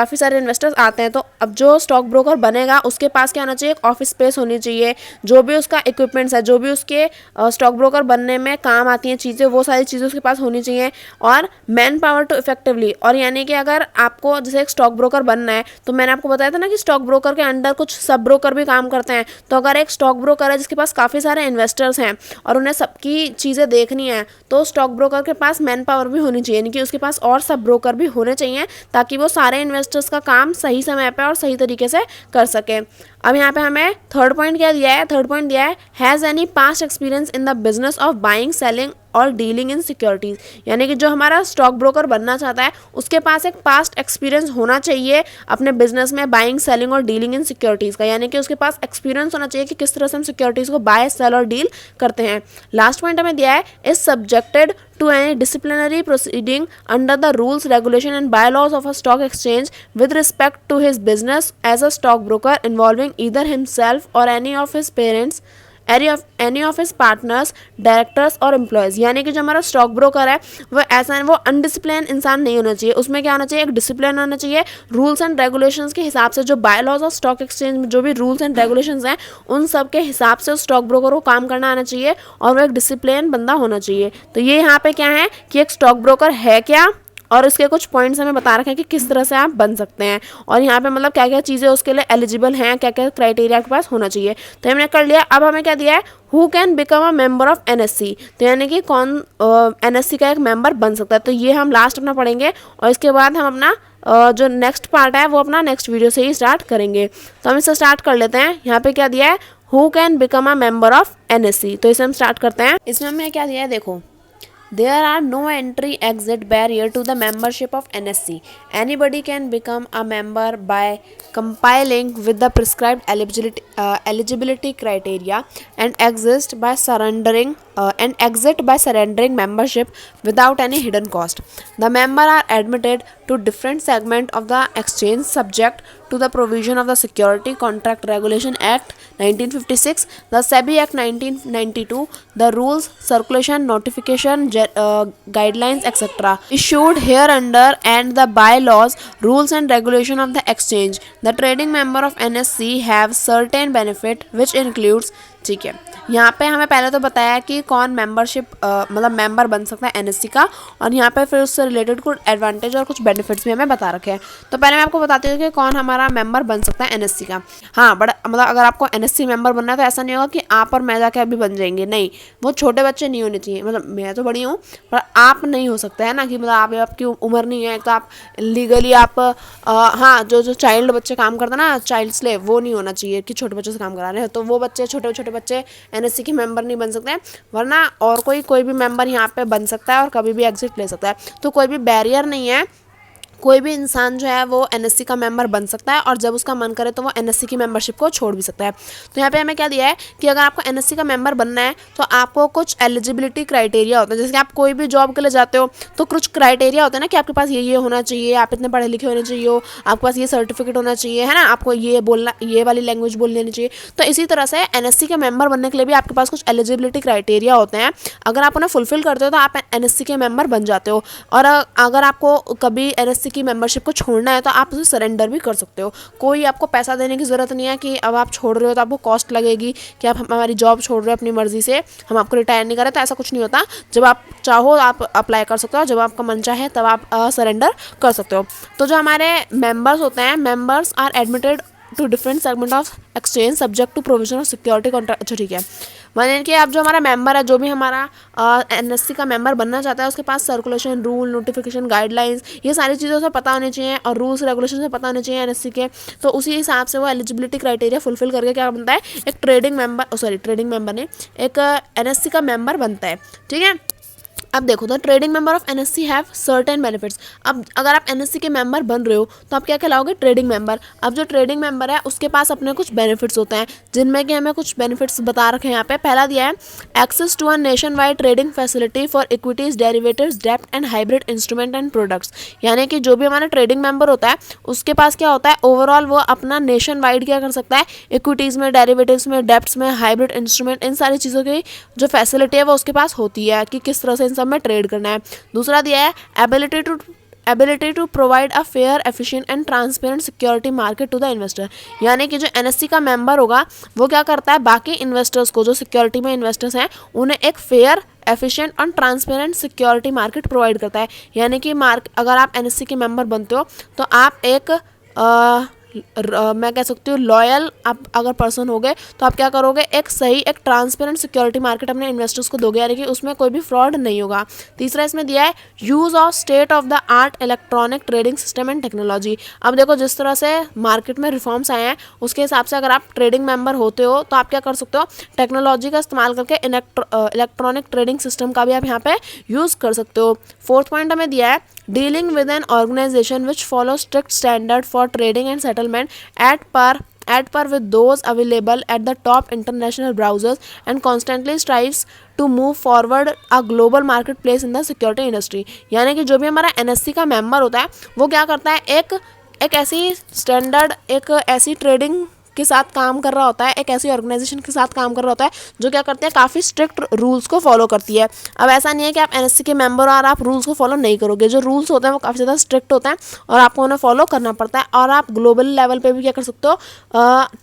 काफ़ी सारे इन्वेस्टर्स आते हैं। तो अब जो स्टॉक ब्रोकर बनेगा उसके पास क्या होना चाहिए, एक ऑफिस स्पेस होनी चाहिए, जो भी उसका इक्विपमेंट्स है, जो भी उसके स्टॉक ब्रोकर बनने में काम आती हैं चीज़ें, वो सारी चीज़ें उसके पास होनी चाहिए, और मैन पावर टू इफेक्टिवली। और यानी कि अगर आपको जैसे एक स्टॉक ब्रोकर बनना है तो मैंने आपको बताया था ना कि स्टॉक ब्रोकर के अंडर कुछ सब ब्रोकर भी काम करते हैं, तो अगर एक स्टॉक ब्रोकर है जिसके पास काफ़ी सारे इन्वेस्टर्स हैं और उन्हें सबकी चीज़ें देखनी है तो स्टॉक ब्रोकर के पास मैन पावर भी होनी चाहिए, यानी कि उसके पास और सब ब्रोकर भी होने चाहिए ताकि वो सारे इन्वेस्टर्स का काम सही समय पे और सही तरीके से कर सके। अब यहाँ पे हमें थर्ड पॉइंट क्या दिया है, थर्ड पॉइंट दिया है, has any past experience in the business of buying, selling और डीलिंग इन सिक्योरिटीज़। यानी कि जो हमारा स्टॉक ब्रोकर बनना चाहता है उसके पास एक पास्ट एक्सपीरियंस होना चाहिए अपने बिजनेस में बाइंग, सेलिंग और डीलिंग इन सिक्योरिटीज़ का, यानी कि उसके पास एक्सपीरियंस होना चाहिए कि किस तरह से हम सिक्योरिटीज़ को बाय, सेल और डील करते हैं। लास्ट पॉइंट हमें दिया है, is subjected to any disciplinary proceeding under the rules, regulation and bylaws of a stock exchange with respect to his business as a stockbroker involving either himself or any of his parents, any of his partners, directors और employees. यानी कि जो हमारा stock broker है वो ऐसा वो undisciplined इंसान नहीं होना चाहिए, उसमें क्या होना चाहिए, एक डिसिप्लिन होना चाहिए, रूल्स एंड रेगुलेशंस के हिसाब से, जो बायलॉज ऑफ स्टॉक एक्सचेंज में जो भी रूल्स एंड रेगुलेशंस हैं उन सब के हिसाब से स्टॉक ब्रोकर को काम करना आना चाहिए और वो एक डिसिप्लिन बंदा होना चाहिए। तो ये यहाँ पे क्या है कि एक स्टॉक ब्रोकर है क्या, और इसके कुछ पॉइंट्स हमें बता रखे हैं कि किस तरह से आप बन सकते हैं, और यहाँ पे मतलब क्या क्या चीज़ें उसके लिए एलिजिबल हैं, क्या क्या क्राइटेरिया आपके पास होना चाहिए। तो हमने कर लिया। अब हमें क्या दिया है, who can become a member of NSE। तो यानी कि कौन NSE का एक मेंबर बन सकता है, तो ये हम लास्ट अपना पढ़ेंगे और इसके बाद हम अपना जो नेक्स्ट पार्ट है वो अपना नेक्स्ट वीडियो से ही स्टार्ट करेंगे। तो हम इसे स्टार्ट कर लेते हैं। यहाँ पे क्या दिया है, who can become a member of NSE। तो इसे हम स्टार्ट करते हैं। इसमें हमें क्या दिया है, देखो, there are no entry exit barrier to the membership of NSE. Anybody can become a member by compiling with the prescribed eligibility criteria and exit by surrendering membership without any hidden cost. The member are admitted to different segment of the exchange subject to the provision of the Security Contract Regulation Act 1956, the SEBI Act 1992, the rules, circulation, notification, guidelines, etc. issued hereunder and the bylaws, rules and regulation of the exchange. The trading member of NSE have certain benefit which includes, ठीक है, यहाँ पे हमें पहले तो बताया कि कौन मेंबरशिप मतलब मेंबर बन सकता है एनएससी का, और यहाँ पे फिर उससे रिलेटेड कुछ एडवांटेज और कुछ बेनिफिट्स भी हमें बता रखे हैं। तो पहले मैं आपको बताती हूँ कि कौन हमारा मेंबर बन सकता है एनएससी का। हाँ, बड़ा मतलब अगर आपको एनएससी मेंबर बनना है तो ऐसा नहीं होगा कि आप और मैं जाके अभी बन जाएंगे, नहीं, वो छोटे बच्चे नहीं होने चाहिए। मतलब मैं तो बड़ी हूँ पर आप नहीं हो सकता है ना, कि मतलब आपकी उम्र नहीं है, एक तो आप लीगली आप हाँ, जो चाइल्ड बच्चे काम करते हैं ना, चाइल्ड स्लेव, वो नहीं होना चाहिए कि छोटे बच्चों से काम करा रहे हैं, तो वो बच्चे छोटे बच्चे एनएससी के मेंबर नहीं बन सकते हैं। वरना और कोई भी मेंबर यहाँ पे बन सकता है और कभी भी एग्जिट ले सकता है, तो कोई भी बैरियर नहीं है। कोई भी इंसान जो है वो एनएससी का मेंबर बन सकता है, और जब उसका मन करे तो वो एनएससी की मेंबरशिप को छोड़ भी सकता है। तो यहाँ पे हमें क्या दिया है कि अगर आपको एनएससी का मेंबर बनना है तो आपको कुछ एलिजिबिलिटी क्राइटेरिया होता है। जैसे कि आप कोई भी जॉब के लिए जाते हो तो कुछ क्राइटेरिया होता है ना, कि आपके पास ये होना चाहिए, आप इतने पढ़े लिखे होने चाहिए हो, आपके पास ये सर्टिफिकेट होना चाहिए, है ना, आपको ये बोलना, ये वाली लैंग्वेज बोलनी आनी चाहिए। तो इसी तरह से एनएससी के मेंबर बनने के लिए भी आपके पास कुछ एलिजिबिलिटी क्राइटेरिया होते हैं। अगर आप उन्हें फुलफिल करते हो तो आप एनएससी के मेंबर बन जाते हो। और अगर आपको कभी एनएससी की मेंबरशिप को छोड़ना है तो आप उसे सरेंडर भी कर सकते हो। कोई आपको पैसा देने की ज़रूरत नहीं है कि अब आप छोड़ रहे हो तो आपको कॉस्ट लगेगी कि आप हमारी जॉब छोड़ रहे हो अपनी मर्जी से, हम आपको रिटायर नहीं कर रहे, तो ऐसा कुछ नहीं होता। जब आप चाहो आप अप्लाई कर सकते हो, जब आपका मन चाहे तब आप सरेंडर कर सकते हो। तो जो हमारे मेंबर्स होते हैं, members are admitted to different segment of exchange subject to provision of security contract. अच्छा, ठीक है, माने कि अब जो हमारा मेंबर है, जो भी हमारा एनएससी का मेंबर बनना चाहता है, उसके पास सर्कुलेशन, रूल, नोटिफिकेशन, गाइडलाइंस, ये सारी चीज़ों से पता होनी चाहिए, और रूल्स रेगुलेशन से पता होने चाहिए एनएससी के। तो उसी हिसाब से वो एलिजिबिलिटी क्राइटेरिया फुलफिल करके क्या बनता है, एक ट्रेडिंग मेंबर नहीं, एक एनएससी का मेंबर बनता है। ठीक है, अब देखो, the trading member of NSC have certain benefits. अब अगर आप एनएससी के मेंबर बन रहे हो तो आप क्या कहलाओगे, ट्रेडिंग मेंबर। अब जो ट्रेडिंग मेंबर है उसके पास अपने कुछ बेनिफिट्स होते हैं, जिनमें कि हमें कुछ बेनिफिट्स बता रखे हैं यहाँ पे। पहला दिया है access to a nationwide trading facility for equities, derivatives, डेब्ट and hybrid instrument and products. यानी कि जो भी हमारा ट्रेडिंग मेंबर होता है उसके पास क्या होता है, ओवरऑल वो अपना नेशन वाइड क्या कर सकता है, इक्विटीज़ में, डेरिवेटिव्स में, डेब्ट्स में, हाइब्रिड इंस्ट्रूमेंट, इन सारी चीज़ों की जो फैसिलिटी है वो उसके पास होती है कि किस तरह से इन सब में ट्रेड करना है। दूसरा दिया है ability to provide a fair, efficient and transparent security market to the investor. यानी कि जो एनएससी का मेंबर होगा वो क्या करता है, बाकी इन्वेस्टर्स को, जो सिक्योरिटी में इन्वेस्टर्स हैं, उन्हें एक फेयर, एफिशिएंट और ट्रांसपेरेंट सिक्योरिटी मार्केट प्रोवाइड करता है। यानी कि अगर आप एनएससी के मेंबर बनते हो तो आप एक मैं कह सकती हूँ लॉयल आप अगर पर्सन हो गए तो आप क्या करोगे, एक सही, एक ट्रांसपेरेंट सिक्योरिटी मार्केट अपने इन्वेस्टर्स को दोगे, यानी कि उसमें कोई भी फ्रॉड नहीं होगा। तीसरा इसमें दिया है use of state of the art electronic trading system and technology. अब देखो, जिस तरह से मार्केट में रिफॉर्म्स आए हैं उसके हिसाब से अगर आप ट्रेडिंग मेंबर होते हो तो आप क्या कर सकते हो, टेक्नोलॉजी का इस्तेमाल करके इलेक्ट्रॉनिक ट्रेडिंग सिस्टम का भी आप यहाँ पे यूज़ कर सकते हो। फोर्थ पॉइंट हमें दिया है dealing with an organization which follow strict standard for trading and settlement at par with those available at the top international browsers and constantly strives to move forward a global marketplace in the security industry। यानी कि जो भी हमारा NSC का member होता है वो क्या करता है, एक ऐसी स्टैंडर्ड, एक ऐसी ट्रेडिंग के साथ काम कर रहा होता है, एक ऐसी ऑर्गेनाइजेशन के साथ काम कर रहा होता है जो क्या करते हैं, काफ़ी स्ट्रिक्ट रूल्स को फॉलो करती है। अब ऐसा नहीं है कि आप एनएससी के मेंबर हो और आप रूल्स को फॉलो नहीं करोगे। जो रूल्स होते हैं वो काफ़ी ज़्यादा स्ट्रिक्ट होते हैं और आपको उन्हें फॉलो करना पड़ता है, और आप ग्लोबल लेवल पे भी क्या कर सकते हो,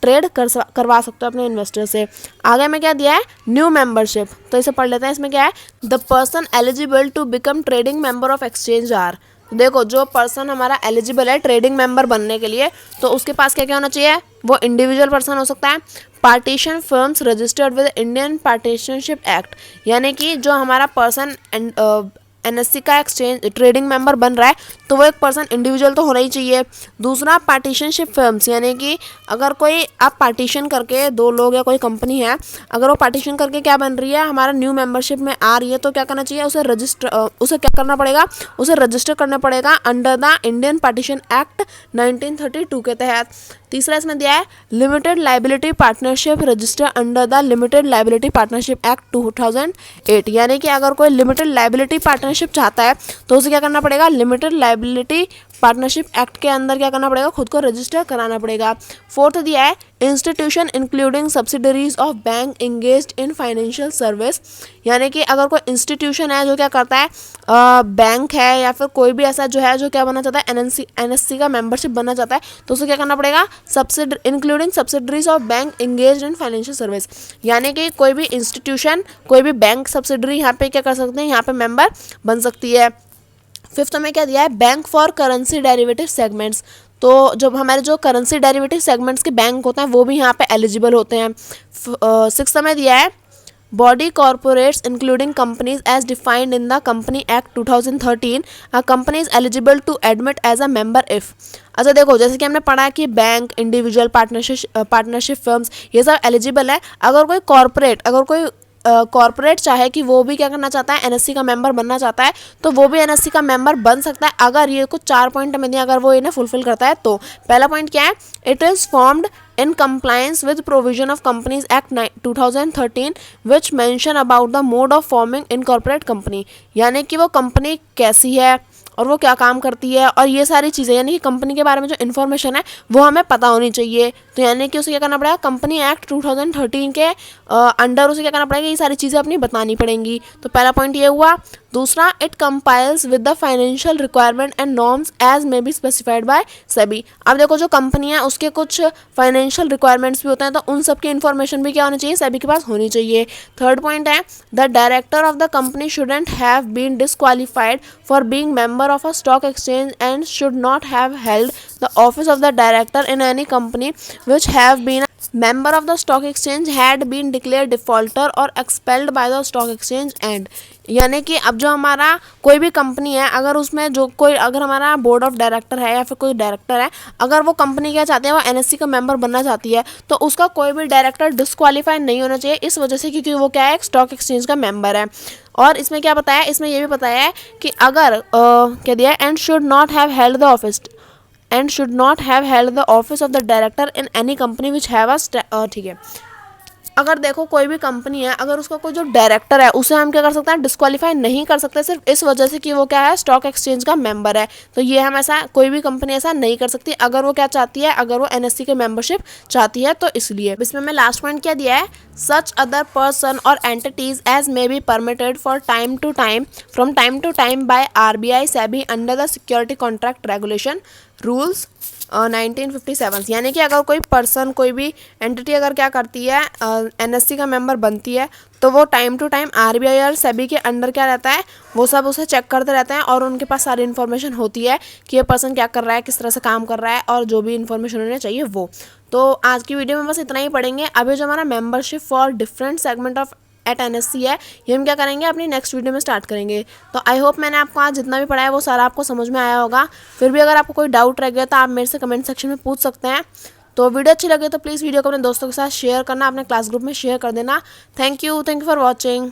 ट्रेड करवा सकते हो अपने इन्वेस्टर से। आगे में क्या दिया है, न्यू मेंबरशिप, तो इसे पढ़ लेते हैं। इसमें क्या है, the person eligible to become trading member of exchange are. देखो, जो पर्सन हमारा एलिजिबल है ट्रेडिंग मेंबर बनने के लिए तो उसके पास क्या क्या होना चाहिए, वो इंडिविजुअल पर्सन हो सकता है, partition firms registered with Indian पार्टीशनशिप act. यानी कि जो हमारा पर्सन एनएससी का एक्सचेंज ट्रेडिंग मेंबर बन रहा है तो वो एक पर्सन इंडिविजुअल तो होना ही चाहिए। दूसरा पार्टीशनशिप फर्म्स, यानी कि अगर कोई आप पार्टीशन करके, दो लोग या कोई कंपनी है, अगर वो पार्टीशन करके क्या बन रही है, हमारा न्यू मेंबरशिप में आ रही है, तो क्या करना चाहिए, उसे क्या करना पड़ेगा, उसे रजिस्टर करना पड़ेगा under the Indian partition act 1932 के तहत। तीसरा इसमें दिया है limited liability partnership register under the limited liability partnership act 2008। यानी कि अगर कोई लिमिटेड लाइबिलिटी पार्टनरशिप पार्टनरशिप चाहता है तो उसे क्या करना पड़ेगा, लिमिटेड लायबिलिटी पार्टनरशिप एक्ट के अंदर क्या करना पड़ेगा, खुद को रजिस्टर कराना पड़ेगा। फोर्थ दिया है institution including subsidiaries of bank engaged in financial service, यानी कि अगर कोई इंस्टीट्यूशन है जो क्या करता है, बैंक है या फिर कोई भी ऐसा जो है जो क्या बनना चाहता है, एनएससी का मेंबरशिप बनना चाहता है, तो उसे क्या करना पड़ेगा, including subsidiaries of bank engaged in financial service, यानी कि कोई भी इंस्टीट्यूशन कोई भी बैंक सब्सिडरी यहाँ पे क्या कर सकते हैं, यहाँ पे मेंबर बन सकती है। फिफ्थ में क्या दिया है, bank for currency derivative segments, तो जब हमारे जो करेंसी डेरिवेटिव सेगमेंट्स के बैंक होते हैं वो भी यहाँ पे एलिजिबल होते हैं। सिक्स्थ में दिया है body corporates including companies as defined in the company act 2013 a company is eligible to admit as a member if. अच्छा देखो, जैसे कि हमने पढ़ा कि बैंक, इंडिविजुअल पार्टनरशिप फर्म्स ये सब एलिजिबल है। अगर कोई कॉर्पोरेट चाहे कि वो भी क्या करना चाहता है, एनएससी का मेंबर बनना चाहता है, तो वो भी एनएससी का मेंबर बन सकता है अगर ये कुछ 4 पॉइंट में दिए, अगर वो इन्हें फुलफिल करता है तो। पहला पॉइंट क्या है, it is formed in compliance with provision of Companies Act 2013 which mention about the mode of forming incorporate company, यानी कि वो कंपनी कैसी है और वो क्या काम करती है और ये सारी चीज़ें, यानी कि कंपनी के बारे में जो इन्फॉर्मेशन है वो हमें पता होनी चाहिए। तो यानी कि उसे क्या करना पड़ेगा, कंपनी एक्ट 2013 के अंडर उसे क्या करना पड़ेगा, ये सारी चीज़ें अपनी बतानी पड़ेंगी। तो पहला पॉइंट ये हुआ। दूसरा, it compiles with the financial requirement and norms as may be specified by SEBI. अब देखो, जो कंपनी है उसके कुछ फाइनेंशियल रिक्वायरमेंट्स भी होते हैं, तो उन सब की इन्फॉर्मेशन भी क्या होनी चाहिए, सेबी के पास होनी चाहिए। थर्ड पॉइंट है, the director of the company shouldn't have been disqualified for being member of a stock exchange and should not have held the office of the director in any company which have been a member of the stock exchange had been declared defaulter or expelled by the stock exchange and, यानी कि अब जो हमारा कोई भी company है, अगर उसमें जो कोई, अगर हमारा बोर्ड ऑफ डायरेक्टर है या फिर कोई डायरेक्टर है, अगर वो कंपनी क्या चाहते हैं, वो एनएससी का मेंबर बनना चाहती है, तो उसका कोई भी डायरेक्टर डिस्क्वालीफाई नहीं होना चाहिए इस वजह से, क्योंकि वो क्या है, एक स्टॉक एक्सचेंज का मेंबर है। और इसमें क्या बताया, इसमें ये भी बताया है कि अगर क्या दिया, and should not have held the office and should not have held the office of the director in any company which have a ठीक है, अगर देखो कोई भी कंपनी है, अगर उसका कोई जो डायरेक्टर है उसे हम क्या कर सकते हैं, डिस्क्वालीफाई नहीं कर सकते, सिर्फ इस वजह से कि वो क्या है, स्टॉक एक्सचेंज का मेंबर है। तो ये हम ऐसा, कोई भी कंपनी ऐसा नहीं कर सकती अगर वो क्या चाहती है, अगर वो एनएससी के मेंबरशिप चाहती है, तो इसलिए। इसमें मैं लास्ट पॉइंट क्या दिया है, सच अदर पर्सन और entities as may be permitted for time to time from time to time by RBI SEBI under the security contract regulation rules 1957, यानी कि अगर कोई पर्सन, कोई भी एंटिटी अगर क्या करती है, एनएससी का मेंबर बनती है, तो वो टाइम टू टाइम आरबीआई और सेबी के अंडर क्या रहता है, वो सब उसे चेक करते रहते हैं और उनके पास सारी इन्फॉर्मेशन होती है कि ये पर्सन क्या कर रहा है, किस तरह से काम कर रहा है, और जो भी इन्फॉर्मेशन उन्हें चाहिए वो। तो आज की वीडियो में बस इतना ही पढ़ेंगे। अभी जो हमारा membership for different segment of at NSC है, ये हम क्या करेंगे, अपनी नेक्स्ट वीडियो में स्टार्ट करेंगे। तो आई होप मैंने आपको आज जितना भी पढ़ाया वो सारा आपको समझ में आया होगा। फिर भी अगर आपको कोई डाउट रह गया तो आप मेरे से कमेंट सेक्शन में पूछ सकते हैं। तो वीडियो अच्छी लगे तो प्लीज़ वीडियो को अपने दोस्तों के साथ शेयर करना, अपने क्लास ग्रुप में शेयर कर देना। Thank you for watching.